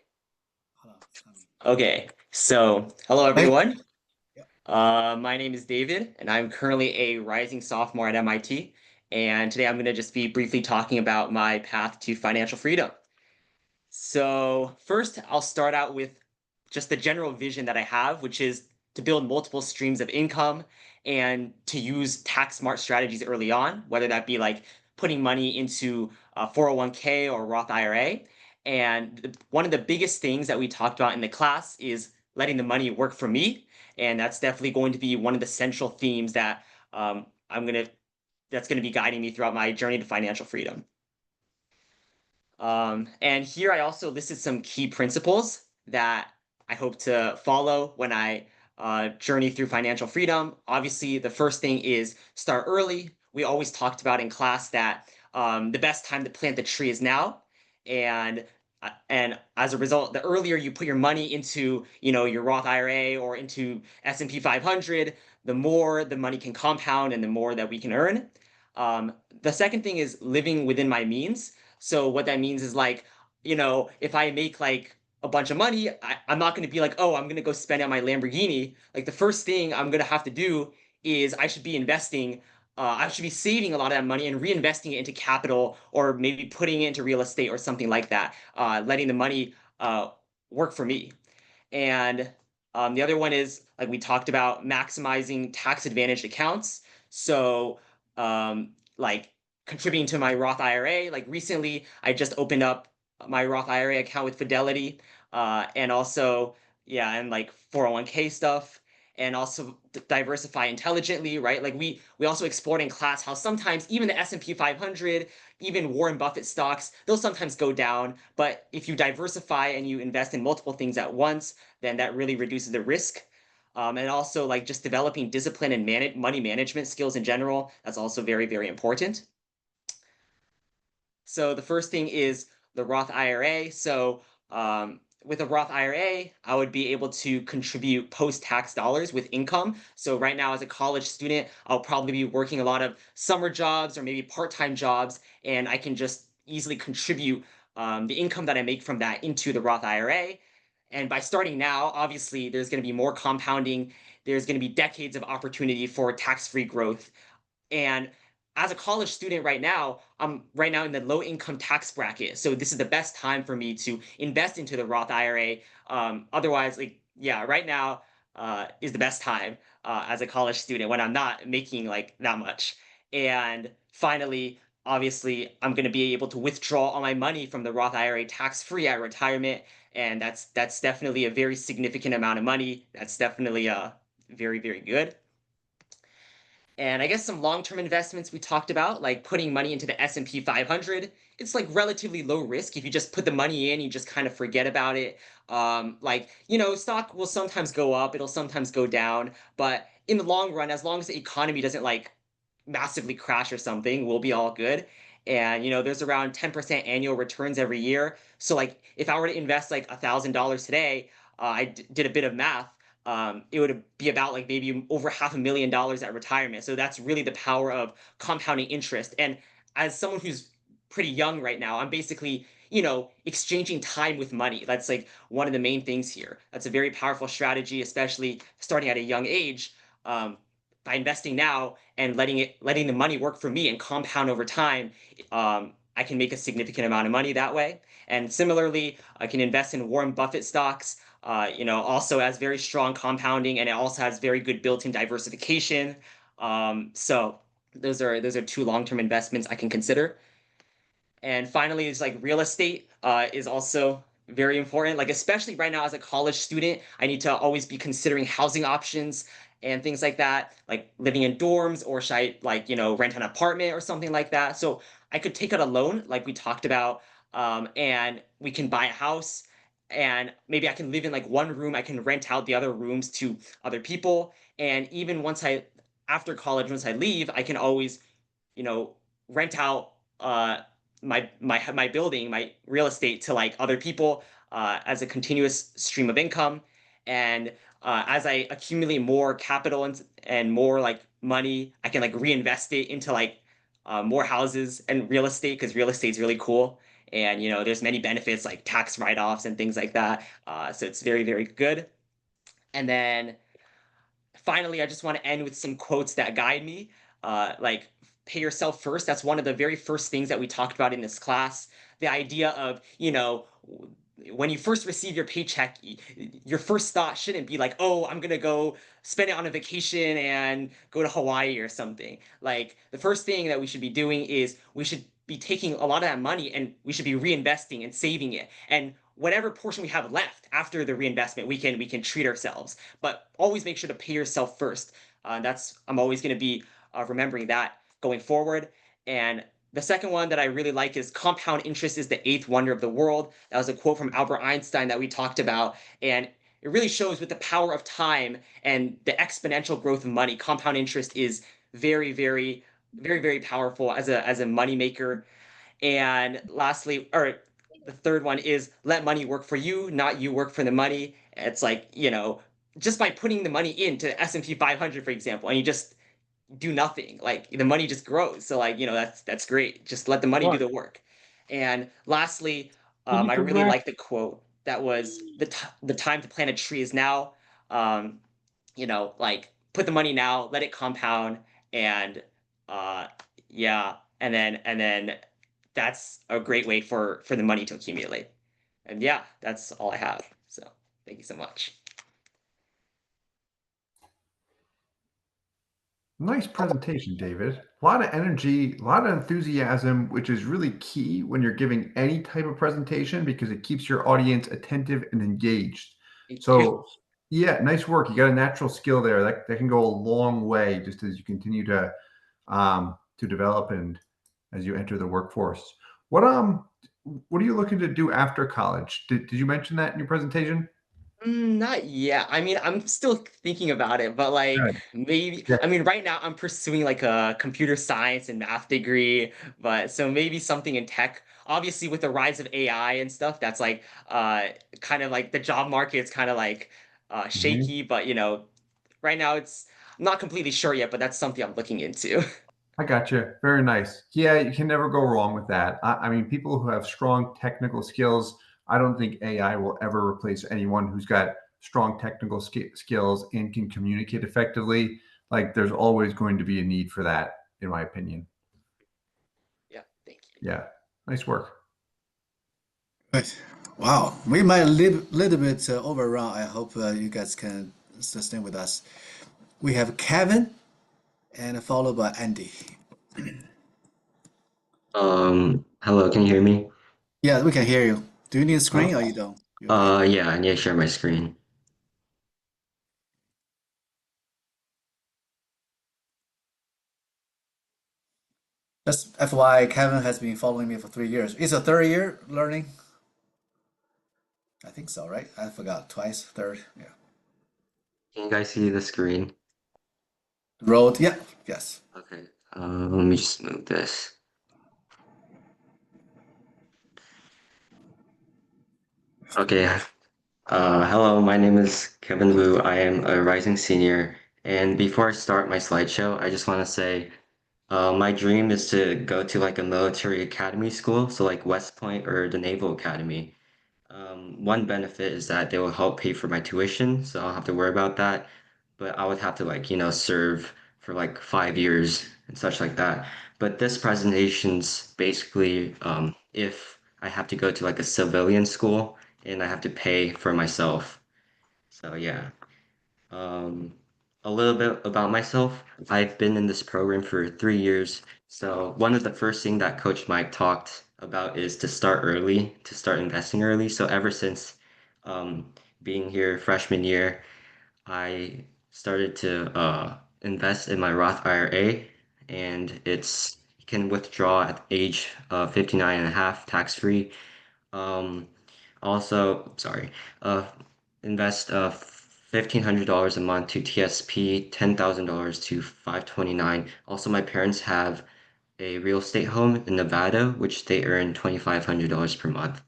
Okay. So, hello everyone. My name is David, and I'm currently a rising sophomore at MIT. And today I'm going to just be briefly talking about my path to financial freedom. So first, I'll start out with just the general vision that I have, which is to build multiple streams of income and to use tax smart strategies early on, whether that be like putting money into a 401k or Roth IRA. And one of the biggest things that we talked about in the class is letting the money work for me. And that's definitely going to be one of the central themes that I'm going to that's going to be guiding me throughout my journey to financial freedom. And here I also listed some key principles that I hope to follow when I journey through financial freedom. Obviously, the first thing is start early. We always talked about in class that the best time to plant the tree is now. And as a result, the earlier you put your money into, your Roth IRA or into S&P 500, the more the money can compound and the more that we can earn. The second thing is living within my means. So what that means is like, if I make like a bunch of money, I'm not going to be like, oh, I'm going to go spend it on my Lamborghini. Like the first thing I'm going to have to do is I should be investing. I should be saving a lot of that money and reinvesting it into capital or maybe putting it into real estate or something like that, letting the money work for me. And the other one is, like we talked about, maximizing tax advantaged accounts. So like contributing to my Roth IRA. Like recently, I just opened up my Roth IRA account with Fidelity, and also, and like 401k stuff, and also diversify intelligently, right? Like we also explored in class how sometimes even the S&P 500, even Warren Buffett stocks, they'll sometimes go down. But if you diversify and you invest in multiple things at once, then that really reduces the risk. And also like just developing discipline and money management skills in general. That's also very, very important. So the first thing is the Roth IRA. So with a Roth IRA, I would be able to contribute post-tax dollars with income. So right now as a college student, I'll probably be working a lot of summer jobs or maybe part-time jobs, and I can just easily contribute the income that I make from that into the Roth IRA. And by starting now, obviously, there's going to be more compounding. There's going to be decades of opportunity for tax-free growth. And as a college student right now, I'm right now in the low income tax bracket. So this is the best time for me to invest into the Roth IRA. Otherwise, right now is the best time as a college student when I'm not making like that much. And finally, obviously, I'm going to be able to withdraw all my money from the Roth IRA tax-free at retirement. And that's definitely a very significant amount of money. That's definitely very, very good. And I guess some long-term investments we talked about, like putting money into the S&P 500. It's like relatively low risk. If you just put the money in, you just kind of forget about it. Stock will sometimes go up, it'll sometimes go down. But in the long run, as long as the economy doesn't like massively crash or something, we'll be all good. And there's around 10% annual returns every year. So like if I were to invest like $1,000 today, I did a bit of math. It would be about like maybe over $500,000 at retirement. So that's really the power of compounding interest. And as someone who's pretty young right now, I'm basically, exchanging time with money. That's like one of the main things here. That's a very powerful strategy, especially starting at a young age. By investing now and letting the money work for me and compound over time, I can make a significant amount of money that way. And similarly, I can invest in Warren Buffett stocks. Also has very strong compounding, and it also has very good built-in diversification. So those are two long-term investments I can consider. And finally, is like real estate is also very important. Like especially right now as a college student, I need to always be considering housing options and things like that, like living in dorms, or should I rent an apartment or something like that. So I could take out a loan like we talked about, and we can buy a house. And maybe I can live in like one room, I can rent out the other rooms to other people. And even after college, once I leave, I can always, rent out my building, my real estate to like other people as a continuous stream of income. And as I accumulate more capital and more like money, I can like reinvest it into like more houses and real estate, because real estate is really cool. And there's many benefits like tax write-offs and things like that. So it's very, very good. And then finally, I just want to end with some quotes that guide me. Like pay yourself first. That's one of the very first things that we talked about in this class. The idea of, when you first receive your paycheck, your first thought shouldn't be like, oh, I'm going to go spend it on a vacation and go to Hawaii or something. Like the first thing that we should be doing is we should be taking a lot of that money and we should be reinvesting and saving it. And whatever portion we have left after the reinvestment, we can treat ourselves. But always make sure to pay yourself first. I'm always going to be remembering that going forward. And the second one that I really like is compound interest is the eighth wonder of the world. That was a quote from Albert Einstein that we talked about. And it really shows with the power of time and the exponential growth of money, compound interest is very, very, very, very powerful as a money maker. And lastly, or the third one is let money work for you, not you work for the money. It's like, just by putting the money into S&P 500, for example, and you just do nothing, like the money just grows. So like, that's great. Just let the money do the work. And lastly, I really like the quote that was the time to plant a tree is now. Like put the money now, let it compound, and uh, yeah, and then that's a great way for the money to accumulate. And yeah, that's all I have. So thank you so much. Nice presentation, David. A lot of energy, a lot of enthusiasm, which is really key when you're giving any type of presentation because it keeps your audience attentive and engaged. So, yeah, nice work. You got a natural skill there that can go a long way just as you continue to develop and as you enter the workforce. What are you looking to do after college? Did you mention that in your presentation? Not yet. I mean, I'm still thinking about it, but like Good. maybe, Yeah. I mean, right now I'm pursuing like a computer science and math degree, but so maybe something in tech. Obviously, with the rise of AI and stuff, that's like kind of like the job market is kind of like Mhm. shaky, but right now I'm not completely sure yet, but that's something I'm looking into. I got you. Very nice. Yeah, you can never go wrong with that. I mean, people who have strong technical skills, I don't think AI will ever replace anyone who's got strong technical skills and can communicate effectively. Like, there's always going to be a need for that, in my opinion. Yeah, thank you. Yeah, nice work. Right. Wow. We might little bit overrun. I hope you guys can sustain with us. We have Kevin and followed by Andy. Hello, can you hear me? Yeah, we can hear you. Do you need a screen or you don't? You okay? Yeah, I need to share my screen. Just FYI, Kevin has been following me for 3 years. It's a third year learning. I think so, right? I forgot. Twice, third. Yeah. Can you guys see the screen? Road. Yeah. Yes. Okay, let me just move this. Okay, hello, my name is Kevin Wu. I am a rising senior. And before I start my slideshow, I just want to say my dream is to go to like a military academy school, so like West Point or the Naval Academy. One benefit is that they will help pay for my tuition, so I don't have to worry about that. But I would have to like, serve for like 5 years and such like that. But this presentation's basically if I have to go to like a civilian school and I have to pay for myself. So yeah. Um, a little bit about myself. I've been in this program for 3 years. So one of the first thing that Coach Mike talked about is to start early, to start investing early. So ever since um, being here freshman year, I started to invest in my Roth IRA, and you can withdraw at age 59 and a half, tax free. Um, also, sorry, uh, invest $1,500 a month to TSP, $10,000 to 529. Also, my parents have a real estate home in Nevada, which they earn $2,500 per month.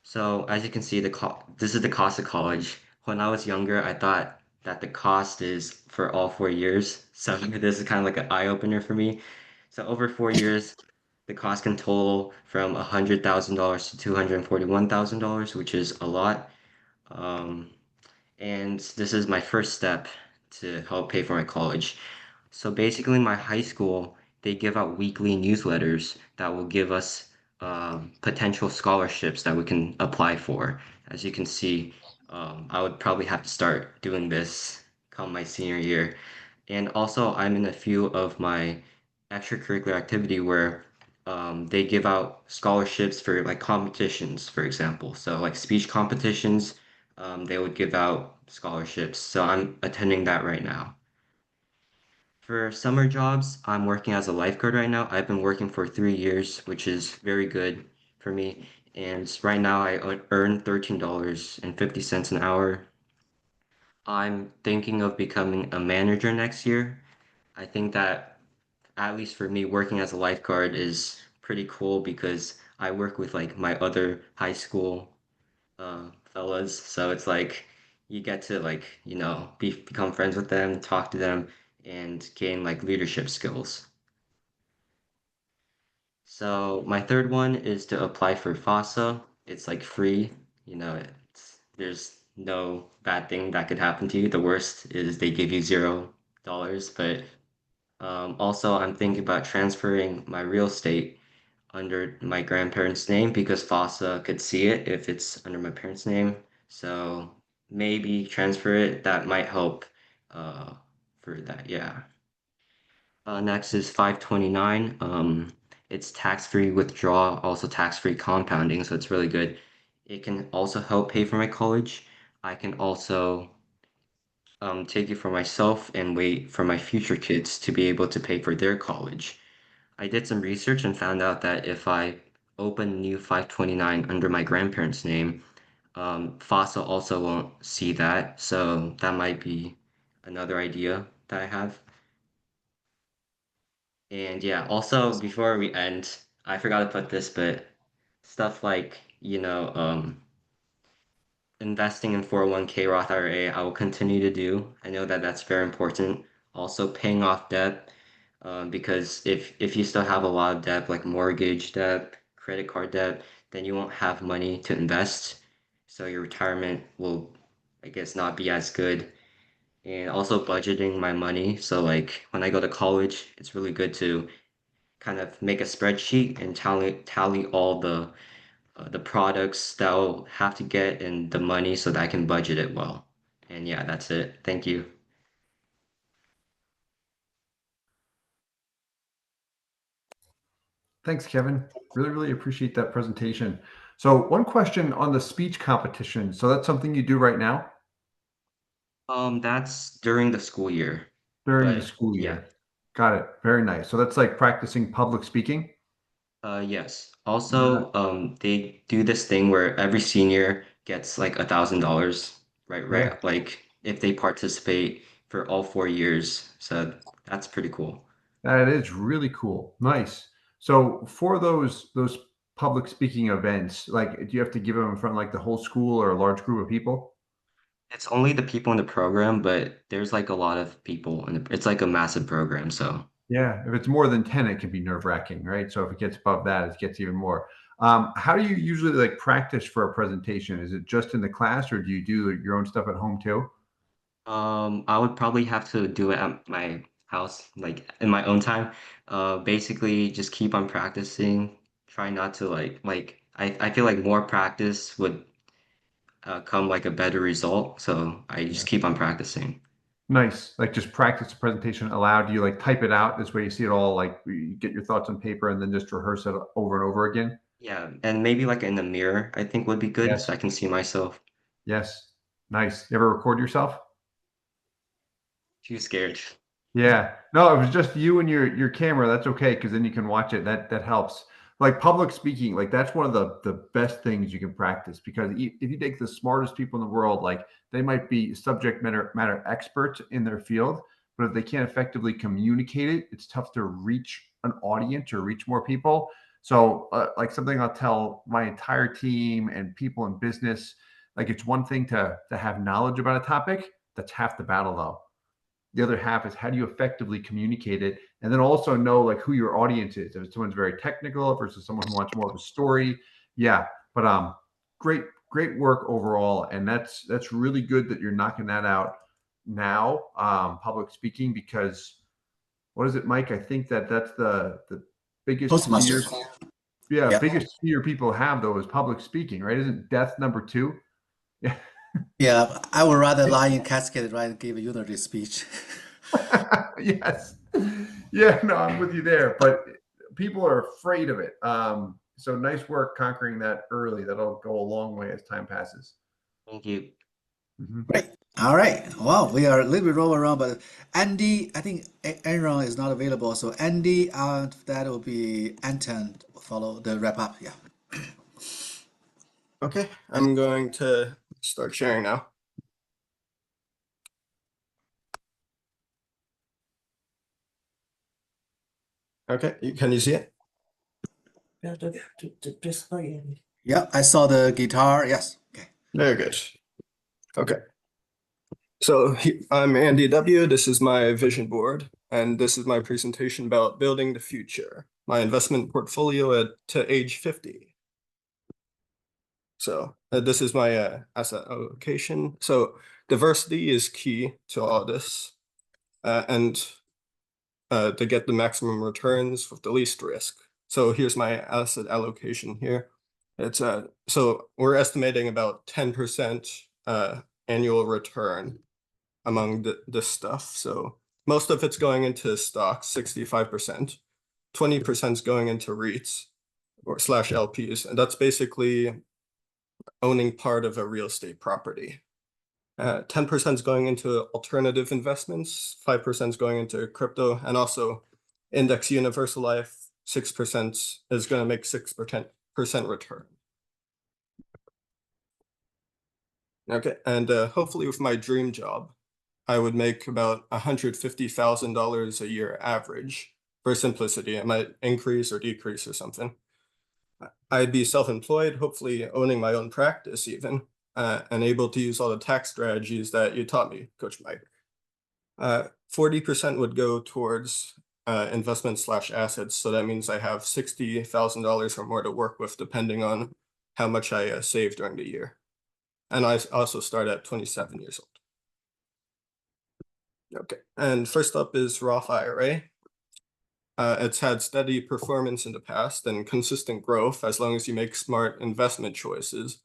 So as you can see, this is the cost of college. When I was younger, I thought that the cost is for all 4 years. So this is kind of like an eye-opener for me. So over 4 years, the cost can total from $100,000 to $241,000, which is a lot. Um, and this is my first step to help pay for my college. So basically, my high school, they give out weekly newsletters that will give us potential scholarships that we can apply for. As you can see, I would probably have to start doing this come my senior year. And also, I'm in a few of my extracurricular activity where they give out scholarships for like competitions, for example. So like speech competitions, they would give out scholarships. So I'm attending that right now. For summer jobs, I'm working as a lifeguard right now. I've been working for 3 years, which is very good for me. And right now I earn $13.50 an hour. I'm thinking of becoming a manager next year. I think that, at least for me, working as a lifeguard is pretty cool because I work with like my other high school fellas. So it's like you get to like, become friends with them, talk to them, and gain like leadership skills. So my third one is to apply for FAFSA. It's like free, there's no bad thing that could happen to you. The worst is they give you $0. But also I'm thinking about transferring my real estate under my grandparents' name because FAFSA could see it if it's under my parents' name. So maybe transfer it. That might help uh, for that. Yeah. Next is 529. It's tax-free withdrawal, also tax-free compounding, so it's really good. It can also help pay for my college. I can also take it for myself and wait for my future kids to be able to pay for their college. I did some research and found out that if I open new 529 under my grandparents' name, FAFSA also won't see that, so that might be another idea that I have. And yeah, also before we end, I forgot to put this, but stuff like, investing in 401k Roth IRA, I will continue to do. I know that that's very important. Also paying off debt, because if you still have a lot of debt, like mortgage debt, credit card debt, then you won't have money to invest. So your retirement will, I guess, not be as good. And also budgeting my money. So like when I go to college, it's really good to kind of make a spreadsheet and tally all the products that I'll have to get and the money so that I can budget it well. And yeah, that's it. Thank you. Thanks, Kevin. Really, really appreciate that presentation. So one question on the speech competition. So that's something you do right now That's during the school year, during the but school yeah. year. Got it. Very nice. So that's like practicing public speaking. Yes. Also, they do this thing where every senior gets like $1,000, right? Yeah, Right. Like if they participate for all 4 years. So that's pretty cool. that is really cool. Nice. So for those public speaking events, like do you have to give them in front of like the whole school or a large group of people? It's only the people in the program, but there's like a lot of people and it's like a massive program. So Yeah, if it's more than 10, it can be nerve-wracking, right? So if it gets above that, it gets even more. How do you usually like practice for a presentation? Is it just in the class or do you do your own stuff at home too? I would probably have to do it at my house, like in my own time. Basically just keep on practicing. Try not to I feel like more practice would come like a better result. So I Yeah. just keep on practicing. Nice. Like just practice the presentation aloud. Do you like type it out? This way you see it all, like you get your thoughts on paper and then just rehearse it over and over again. Yeah, and maybe like in the mirror, I think would be good Yes. so I can see myself. Yes. Nice. You ever record yourself? Too scared. Yeah. No, it was just you and your camera. That's okay because then you can watch it. That helps. Like public speaking, like that's one of the best things you can practice because if you take the smartest people in the world, like they might be subject matter experts in their field, but if they can't effectively communicate it, it's tough to reach an audience or reach more people. So, like something I'll tell my entire team and people in business, like it's one thing to have knowledge about a topic. That's half the battle, though. The other half is how do you effectively communicate it and then also know like who your audience is, if someone's very technical versus someone who wants more of a story. Yeah, but great work overall, and that's really good that you're knocking that out now, public speaking, because what is it, Mike? I think that's the biggest Postmaster. fear. Yeah, Yeah. biggest fear people have though is public speaking, right? Isn't death number two? Yeah. Yeah, I would rather lie in casket rather give a unity speech. Yes. Yeah, no, I'm with you there. But people are afraid of it. So nice work conquering that early. That'll go a long way as time passes. Thank you. Mhm. Great. All right. Well, we are a little bit rolling around, but Andy, I think Aaron is not available. So Andy, that will be Anton follow the wrap up. Yeah. Okay, I'm going to start sharing now. Okay, can you see it? Yeah, I saw the guitar. Yes. Okay. Very good. Okay. So I'm Andy W. This is my vision board, and this is my presentation about building the future, my investment portfolio to age 50. So this is my asset allocation. So diversity is key to all this, and to get the maximum returns with the least risk. So here's my asset allocation here. It's so we're estimating about 10% annual return among this stuff. So most of it's going into stocks, 65%. 20% is going into REITs or / LPs, and that's basically owning part of a real estate property. 10% is going into alternative investments, 5% is going into crypto, and also index universal life, 6% is going to make 6% return. Okay, and hopefully with my dream job, I would make about $150,000 a year average. For simplicity, it might increase or decrease or something. I'd be self-employed, hopefully owning my own practice even, and able to use all the tax strategies that you taught me, Coach Mike. 40% would go towards investment / assets. So that means I have $60,000 or more to work with, depending on how much I save during the year. And I also start at 27 years old. Okay, and first up is Roth IRA. It's had steady performance in the past and consistent growth as long as you make smart investment choices.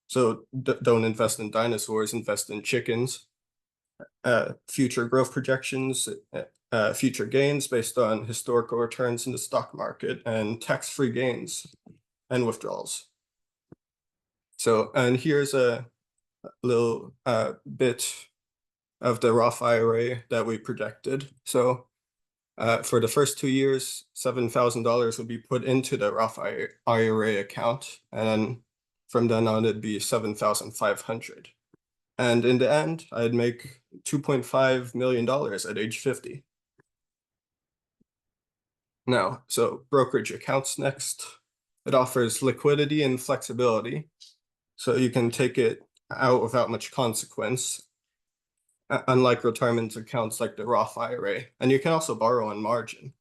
So don't invest in dinosaurs, invest in chickens. Future growth projections, future gains based on historical returns in the stock market, and tax-free gains and withdrawals. So, and here's a little bit of the Roth IRA that we projected. So for the first 2 years, $7,000 would be put into the Roth IRA account, and then from then on, it'd be $7,500. And in the end, I'd make $2.5 million at age 50. Now, so brokerage accounts next. It offers liquidity and flexibility, so you can take it out without much consequence, unlike retirement accounts like the Roth IRA. And you can also borrow on margin.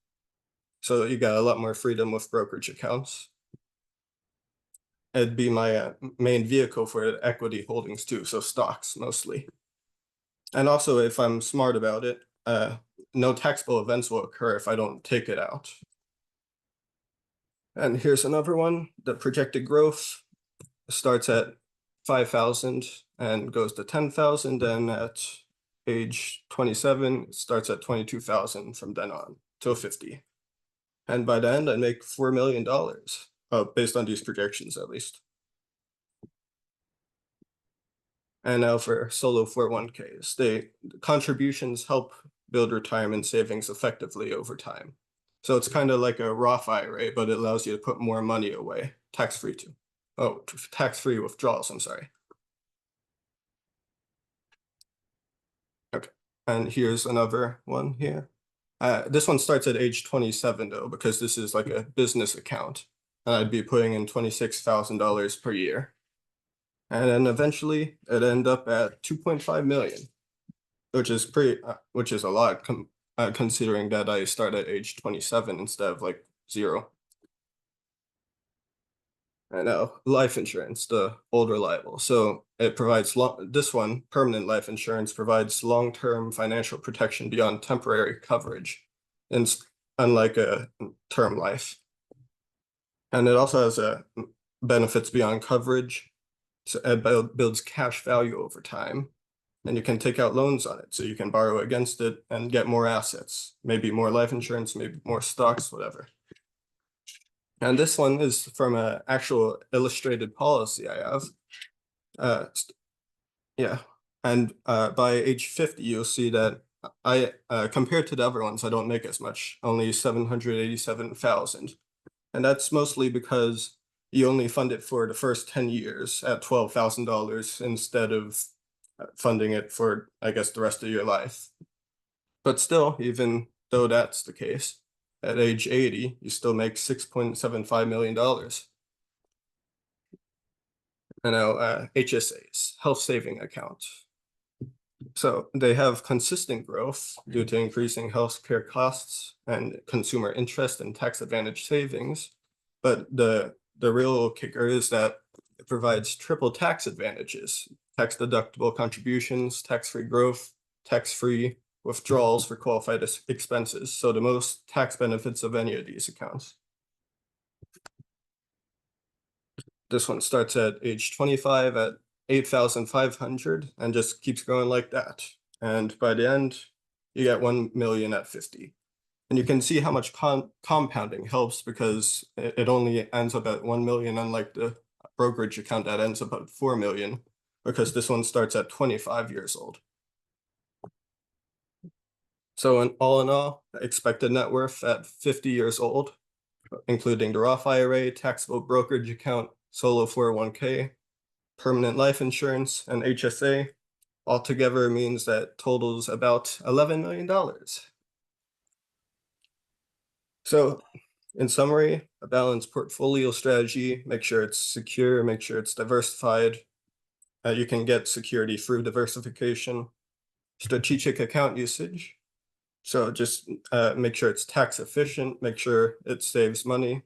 So you got a lot more freedom with brokerage accounts. It'd be my main vehicle for equity holdings too, so stocks mostly. And also, if I'm smart about it, no taxable events will occur if I don't take it out. And here's another one. The projected growth starts at 5,000 and goes to 10,000, and at age 27, it starts at 22,000 from then on till 50. And by the end, I make $4 million, based on these projections at least. And now for solo 401ks, the contributions help build retirement savings effectively over time. So it's kind of like a Roth IRA, but it allows you to put more money away, tax-free too. Oh, tax-free withdrawals, I'm sorry. Okay, and here's another one here. This one starts at age 27 though, because this is like a business account. And I'd be putting in $26,000 per year. And then eventually it end up at 2.5 million, which is a lot considering that I start at age 27 instead of like 0. And now life insurance, the old reliable. So it provides this one, permanent life insurance, provides long-term financial protection beyond temporary coverage, and unlike a term life. And it also has benefits beyond coverage. So it builds cash value over time, and you can take out loans on it. So you can borrow against it and get more assets, maybe more life insurance, maybe more stocks, whatever. And this one is from an actual illustrated policy I have. Yeah, And by age 50, you'll see that I, compared to the other ones, I don't make as much, only 787,000. And that's mostly because you only fund it for the first 10 years at $12,000 instead of funding it for, I guess, the rest of your life. But still, even though that's the case, at age 80, you still make $6.75 million. And now HSAs, health saving account. So they have consistent growth due to increasing healthcare costs and consumer interest in tax advantage savings. But the real kicker is that it provides triple tax advantages: tax deductible contributions, tax-free growth, tax-free withdrawals for qualified expenses. So the most tax benefits of any of these accounts. This one starts at age 25 at 8,500 and just keeps going like that. And by the end, you get 1 million at 50. And you can see how much compounding helps, because it only ends up at 1 million, unlike the brokerage account that ends up at 4 million, because this one starts at 25 years old. So in all, expected net worth at 50 years old, including the Roth IRA, taxable brokerage account, solo 401k, permanent life insurance, and HSA, altogether means that totals about $11 million. So in summary, a balanced portfolio strategy: make sure it's secure, make sure it's diversified. You can get security through diversification. Strategic account usage. So just make sure it's tax efficient, make sure it saves money.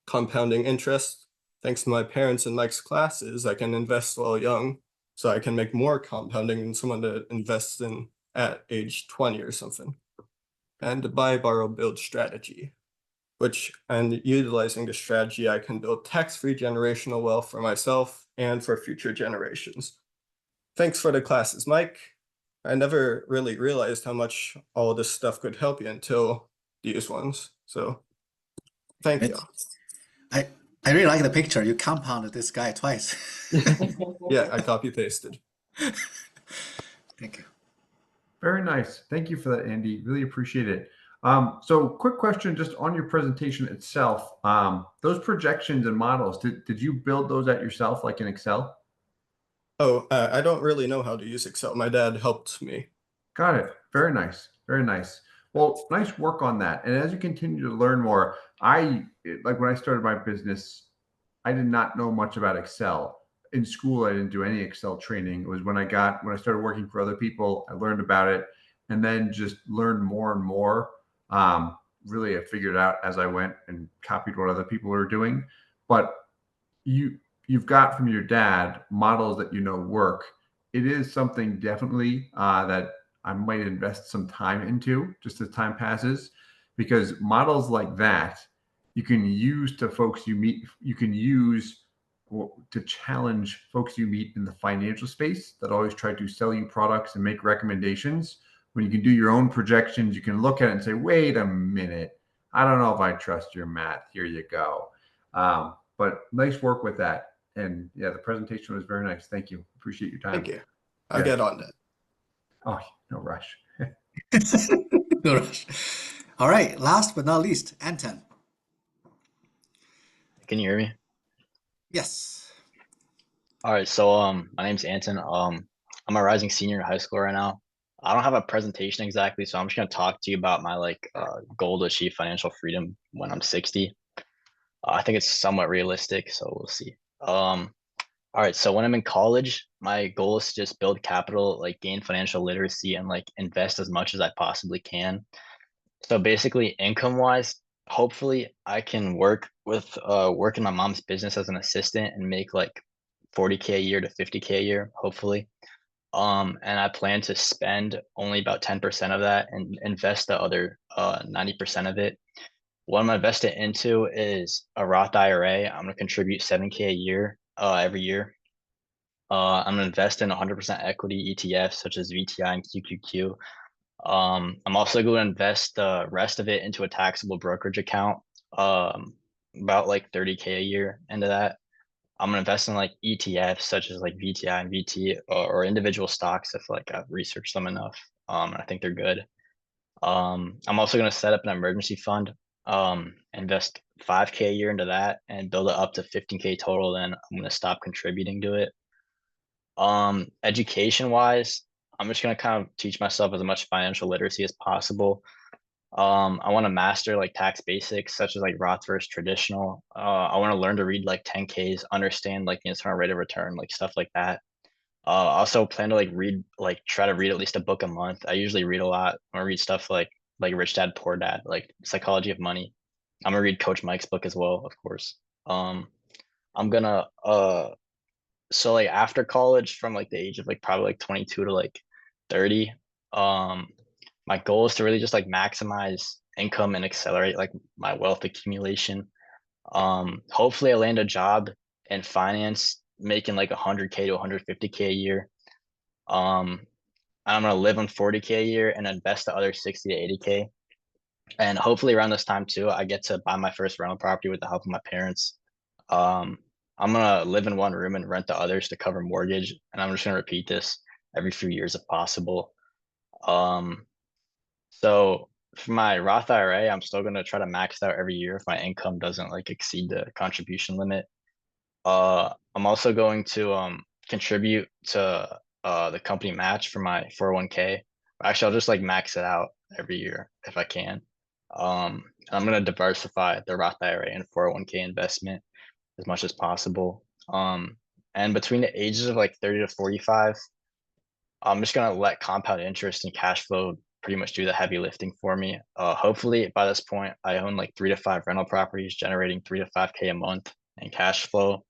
Compounding interest. Thanks to my parents and Mike's classes, I can invest while young, so I can make more compounding than someone that invests in at age 20 or something. And the buy, borrow, build strategy, and utilizing the strategy, I can build tax-free generational wealth for myself and for future generations. Thanks for the classes, Mike. I never really realized how much all this stuff could help you until these ones. So thank you. I really like the picture. You compounded this guy twice. Yeah, I copy pasted. Thank you. Very nice. Thank you for that, Andy. Really appreciate it. So quick question just on your presentation itself. Those projections and models, did you build those out yourself, like in Excel? Oh, I don't really know how to use Excel. My dad helped me. Got it. Very nice. Very nice. Well, nice work on that. And as you continue to learn more, like when I started my business, I did not know much about Excel. In school, I didn't do any Excel training. It was when I started working for other people, I learned about it, and then just learned more and more. Really, I figured it out as I went and copied what other people were doing. But you've got from your dad models that work. It is something definitely that I might invest some time into just as time passes, because models like that you can use to folks you meet. You can use to challenge folks you meet in the financial space that always try to sell you products and make recommendations. When you can do your own projections, you can look at it and say, wait a minute, I don't know if I trust your math. Here you go. But nice work with that. And yeah, the presentation was very nice. Thank you. Appreciate your time. Thank you. I'll get on that. Oh, no rush. No rush. All right. Last but not least, Anton. Can you hear me? Yes. All right. So my name's Anton. I'm a rising senior in high school right now. I don't have a presentation exactly, so I'm just gonna talk to you about my goal to achieve financial freedom when I'm 60. I think it's somewhat realistic, so we'll see. All right. So when I'm in college, my goal is to just build capital, gain financial literacy, and invest as much as I possibly can. So basically, income-wise, hopefully I can work in my mom's business as an assistant and make 40K a year to 50K a year, hopefully. And I plan to spend only about 10% of that and invest the other 90% of it. What I'm invested into is a Roth IRA. I'm gonna contribute 7K a year every year. I'm gonna invest in 100% equity ETFs such as VTI and QQQ. I'm also going to invest the rest of it into a taxable brokerage account, about 30K a year into that. I'm gonna invest in like ETFs such as like VTI and VT or individual stocks if like I've researched them enough. And I think they're good. I'm also gonna set up an emergency fund, invest 5K a year into that and build it up to 15K total. Then I'm gonna stop contributing to it. Education wise, I'm just gonna kind of teach myself as much financial literacy as possible. I want to master like tax basics such as like Roth versus traditional. I want to learn to read like 10Ks, understand like the internal rate of return, like stuff like that. I also plan to try to read at least a book a month. I usually read a lot. I read stuff like Rich Dad Poor Dad, like Psychology of Money. I'm gonna read Coach Mike's book as well, of course. I'm gonna so like after college from like the age of like probably like 22 to like 30, my goal is to really just like maximize income and accelerate like my wealth accumulation. Hopefully I land a job in finance making like 100K to 150K a year. I'm gonna live on 40K a year and invest the other 60 to 80K. And hopefully around this time too, I get to buy my first rental property with the help of my parents. I'm gonna live in one room and rent the others to cover mortgage, and I'm just gonna repeat this every few years if possible. So for my Roth IRA, I'm still gonna try to max out every year if my income doesn't like exceed the contribution limit. I'm also going to contribute to the company match for my 401k. Actually, I'll just like max it out every year if I can. I'm gonna diversify the Roth IRA and 401k investment as much as possible. And between the ages of like 30 to 45, I'm just gonna let compound interest and cash flow pretty much do the heavy lifting for me. Hopefully by this point, I own like 3 to 5 rental properties generating 3 to 5K a month in cash flow.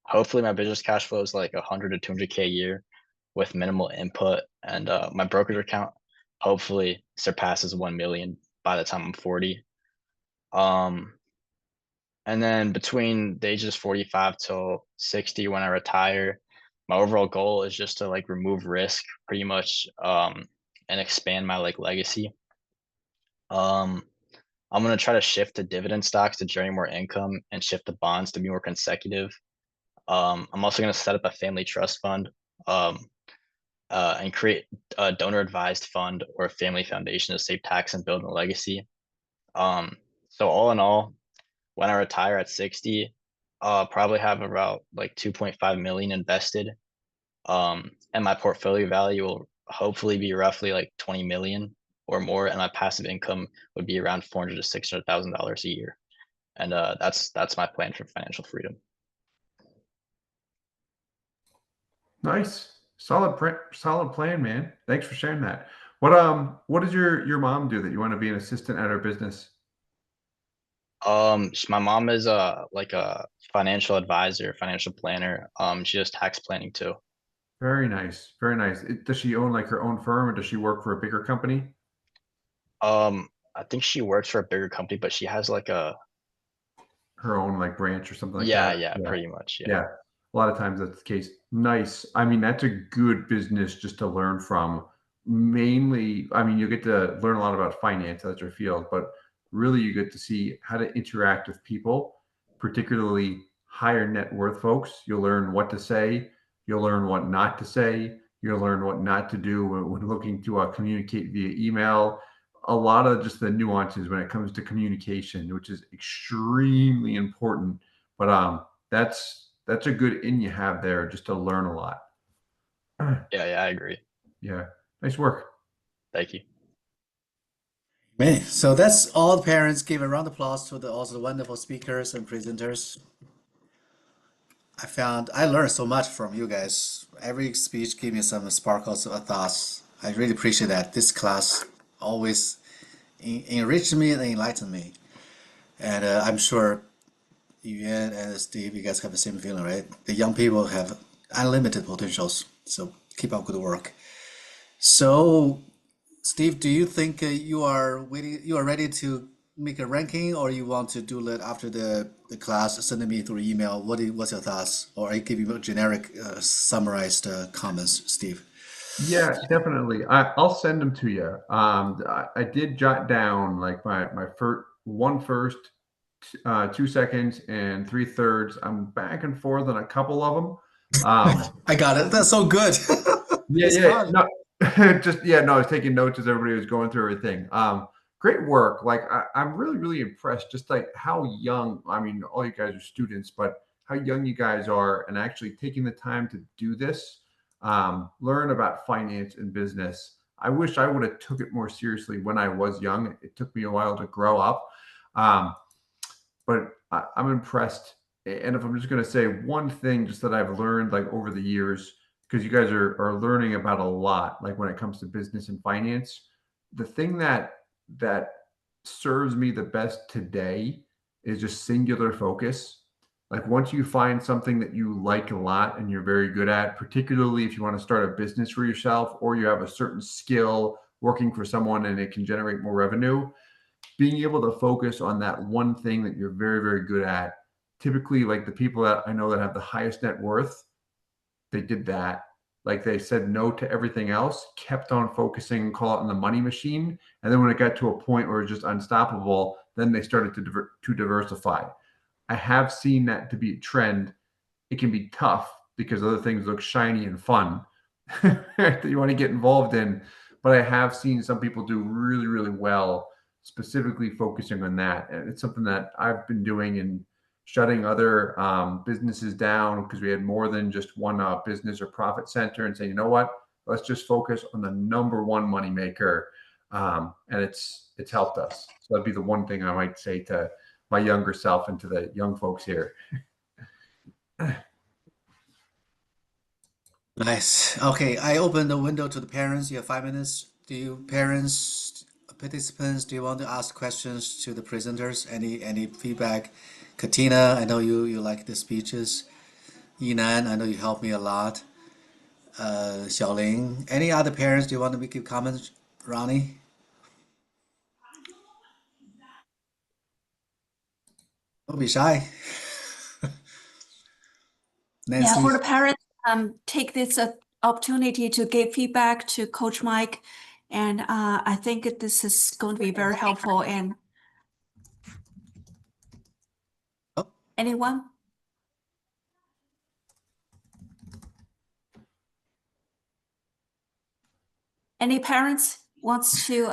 Hopefully my business cash flow is like 100 to 200K a year with minimal input, and my brokerage account hopefully surpasses 1 million by the time I'm 40. And then between the ages 45 till 60 when I retire, my overall goal is just to like remove risk pretty much and expand my like legacy. I'm gonna try to shift to dividend stocks to generate more income and shift to bonds to be more consecutive. I'm also gonna set up a family trust fund and create a donor advised fund or a family foundation to save tax and build a legacy. So all in all, when I retire at 60, I'll probably have about like 2.5 million invested. And my portfolio value will hopefully be roughly like 20 million or more, and my passive income would be around $400,000 to $600,000 a year. And that's my plan for financial freedom. Nice. Solid plan, man. Thanks for sharing that. What does your mom do that you want to be an assistant at her business? My mom is like a financial advisor, financial planner. She does tax planning too. Very nice. Very nice. Does she own like her own firm, or does she work for a bigger company? I think she works for a bigger company, but she has like her own like branch or something like yeah, that. yeah, pretty much. Yeah. Yeah. A lot of times that's the case. Nice. I mean, that's a good business just to learn from. Mainly, I mean, you get to learn a lot about finance, that's your field, but really you get to see how to interact with people, particularly higher net worth folks. You'll learn what to say. You'll learn what not to say. You'll learn what not to do when looking to communicate via email. A lot of just the nuances when it comes to communication, which is extremely important. But that's a good in you have there just to learn a lot. Yeah, I agree. Yeah. Nice work. Thank you. Man, so that's all the parents. Give a round of applause to also the wonderful speakers and presenters. I learned so much from you guys. Every speech gave me some sparkles of thoughts. I really appreciate that. This class always enriched me and enlightened me. And I'm sure Yuan and Steve, you guys have the same feeling, right? The young people have unlimited potentials. So keep up good work. So, Steve, do you think you are ready to make a ranking, or you want to do that after the class? Send me through email. What's your thoughts? Or I give you generic summarized comments, Steve. Yeah, definitely. I'll send them to you. I did jot down like my first, 2 seconds and 3/3. I'm back and forth on a couple of them. I got it. That's so good. Yeah. No, no, I was taking notes as everybody was going through everything. Great work. Like I'm really, really impressed. Just like how young, I mean, all you guys are students, but how young you guys are and actually taking the time to do this, learn about finance and business. I wish I would have took it more seriously when I was young. It took me a while to grow up. But I'm impressed. And if I'm just going to say one thing just that I've learned like over the years, because you guys are learning about a lot, like when it comes to business and finance, the thing that serves me the best today is just singular focus. Like once you find something that you like a lot and you're very good at, particularly if you want to start a business for yourself or you have a certain skill working for someone and it can generate more revenue, being able to focus on that one thing that you're very, very good at. Typically, like the people that I know that have the highest net worth, they did that. Like they said no to everything else, kept on focusing, call it in the money machine. And then when it got to a point where it was just unstoppable, then they started to diversify. I have seen that to be a trend. It can be tough because other things look shiny and fun that you want to get involved in. But I have seen some people do really, really well, specifically focusing on that. And it's something that I've been doing and shutting other businesses down because we had more than just one business or profit center and saying, you know what, let's just focus on the number one moneymaker. And it's helped us. So that'd be the one thing I might say to my younger self and to the young folks here. Nice. Okay, I open the window to the parents. You have 5 minutes. Do you parents, participants, do you want to ask questions to the presenters? Any feedback? Katina, I know you like the speeches. Yinan, I know you helped me a lot. Xiaoling, any other parents do you want to give comments? Ronnie? Don't be shy. Yeah, for Nancy? the parents, take this opportunity to give feedback to Coach Mike. And I think this is going to be very helpful. And Oh. Anyone? Any parents wants to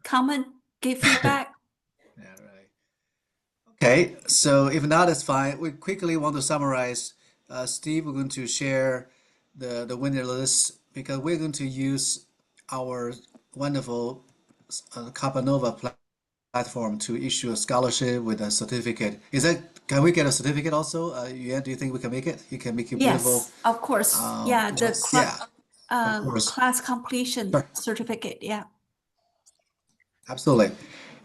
comment, give feedback? Yeah, right. Okay, so if not, it's fine. We quickly want to summarize. Steve, we're going to share the winner list because we're going to use our wonderful Capanova platform to issue a scholarship with a certificate. Can we get a certificate also? Yuan, do you think we can make it? You can make it beautiful. Yes, of course. Yeah, the of course. class completion Sure. certificate. Yeah. Absolutely.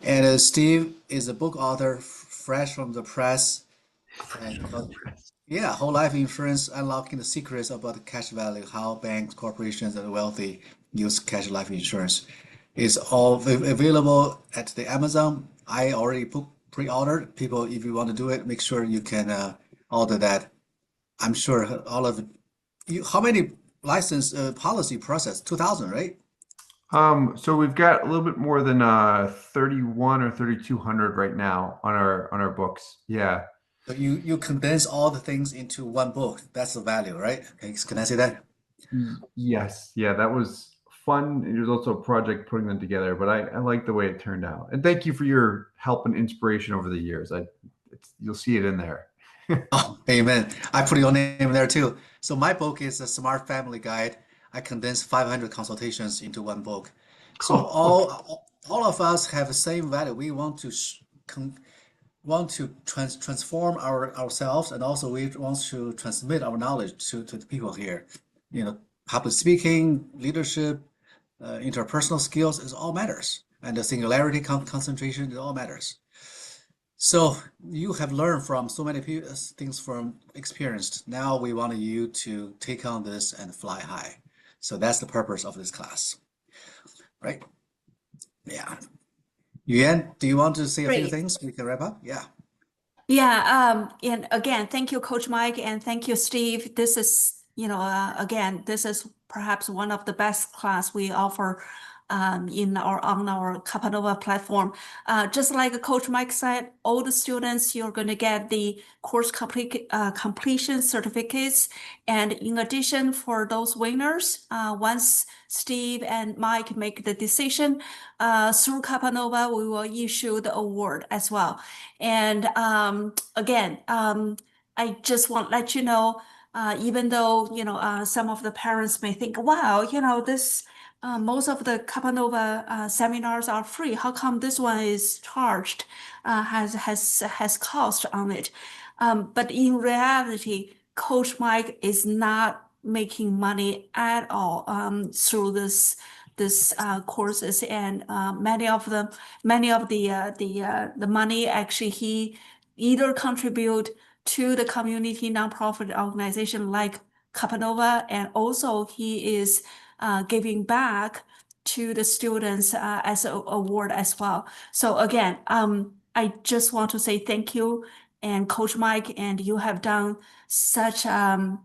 And Steve is a book author, fresh from the press. Yeah, whole life insurance, unlocking the secrets about the cash value, how banks, corporations, and wealthy use cash life insurance. It's all available at the Amazon. I already pre-ordered. People, if you want to do it, make sure you can order that. I'm sure all of you. How many license policy process? 2,000, right? So we've got a little bit more than 31 or 3,200 right now on our books. Yeah. So you condense all the things into one book. That's the value, right? Okay, can I say that? Yes. Yeah, that was fun. It was also a project putting them together, but I like the way it turned out. And thank you for your help and inspiration over the years. You'll see it in there. Oh, amen. I put your name there too. So my book is a Smart Family Guide. I condensed 500 consultations into one book. So all of us have the same value. We want to transform ourselves, and also we want to transmit our knowledge to the people here. You know, public speaking, leadership, interpersonal skills, it all matters. And the singularity concentration, it all matters. So you have learned from so many things from experienced. Now we want you to take on this and fly high. So that's the purpose of this class, right? Yeah. Yuan, do you want to say a few Great. things? We can wrap up. Yeah. Yeah, and again, thank you, Coach Mike, and thank you, Steve. This is, again, this is perhaps one of the best class we offer on our Capanova platform. Just like Coach Mike said, all the students, you're going to get the course completion certificates. And in addition, for those winners, once Steve and Mike make the decision, through Capanova, we will issue the award as well. And again, I just want to let you know, even though, some of the parents may think, wow, this most of the Capanova seminars are free. How come this one is charged, has cost on it? But in reality, Coach Mike is not making money at all through this courses, and many of the money actually he either contribute to the community nonprofit organization like Capanova, and also he is giving back to the students as an award as well. So again, I just want to say thank you, and Coach Mike, and you have done such amazing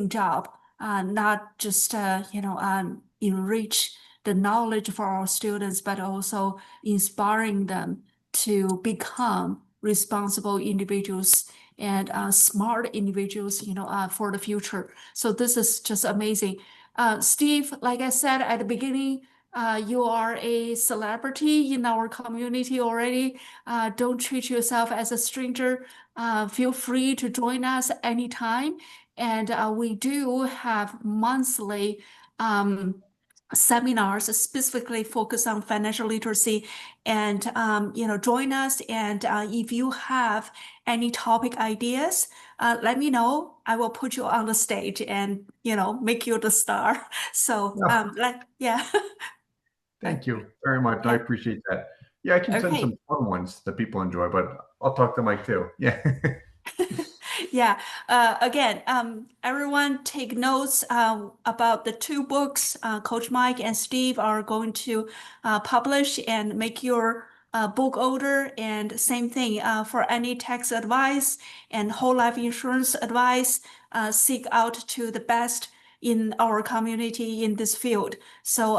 job, not just enrich the knowledge for our students, but also inspiring them to become responsible individuals and smart individuals, for the future. So this is just amazing. Steve, like I said at the beginning, you are a celebrity in our community already. Don't treat yourself as a stranger. Feel free to join us anytime. And we do have monthly seminars specifically focused on financial literacy, and join us. And if you have any topic ideas, let me know. I will put you on the stage and make you the star. So yeah. Thank you very much. I appreciate that. Yeah, I can send some fun ones that people enjoy, but I'll talk to Mike too. Yeah. Yeah. Again, everyone take notes about the two books Coach Mike and Steve are going to publish, and make your book order. And same thing for any tax advice and whole life insurance advice, seek out to the best in our community in this field. So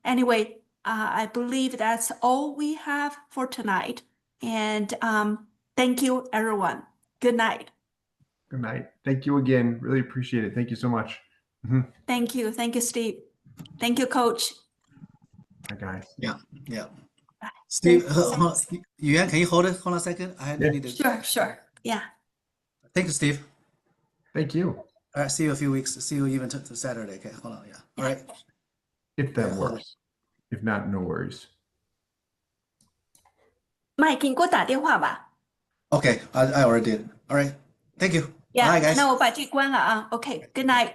anyway, I believe that's all we have for tonight. And thank you, everyone. Good night. Good night. Thank you again. Really appreciate it. Thank you so much. Thank you. Thank you, Steve. Thank you, Coach. Hi, guys. Yeah. Steve, Yuan, can you hold it? Hold on a second. I need to. Sure. Yeah. Thank you, Steve. Thank you. All right. See you in a few weeks. See you even to Saturday. Okay. Hold on. Yeah. All right. If that works. If not, no worries. Mike,你给我打电话吧。 Okay. I already did. All right. Thank you. Yeah. ，Bye guys. 那我把这关了啊。OK. Good night.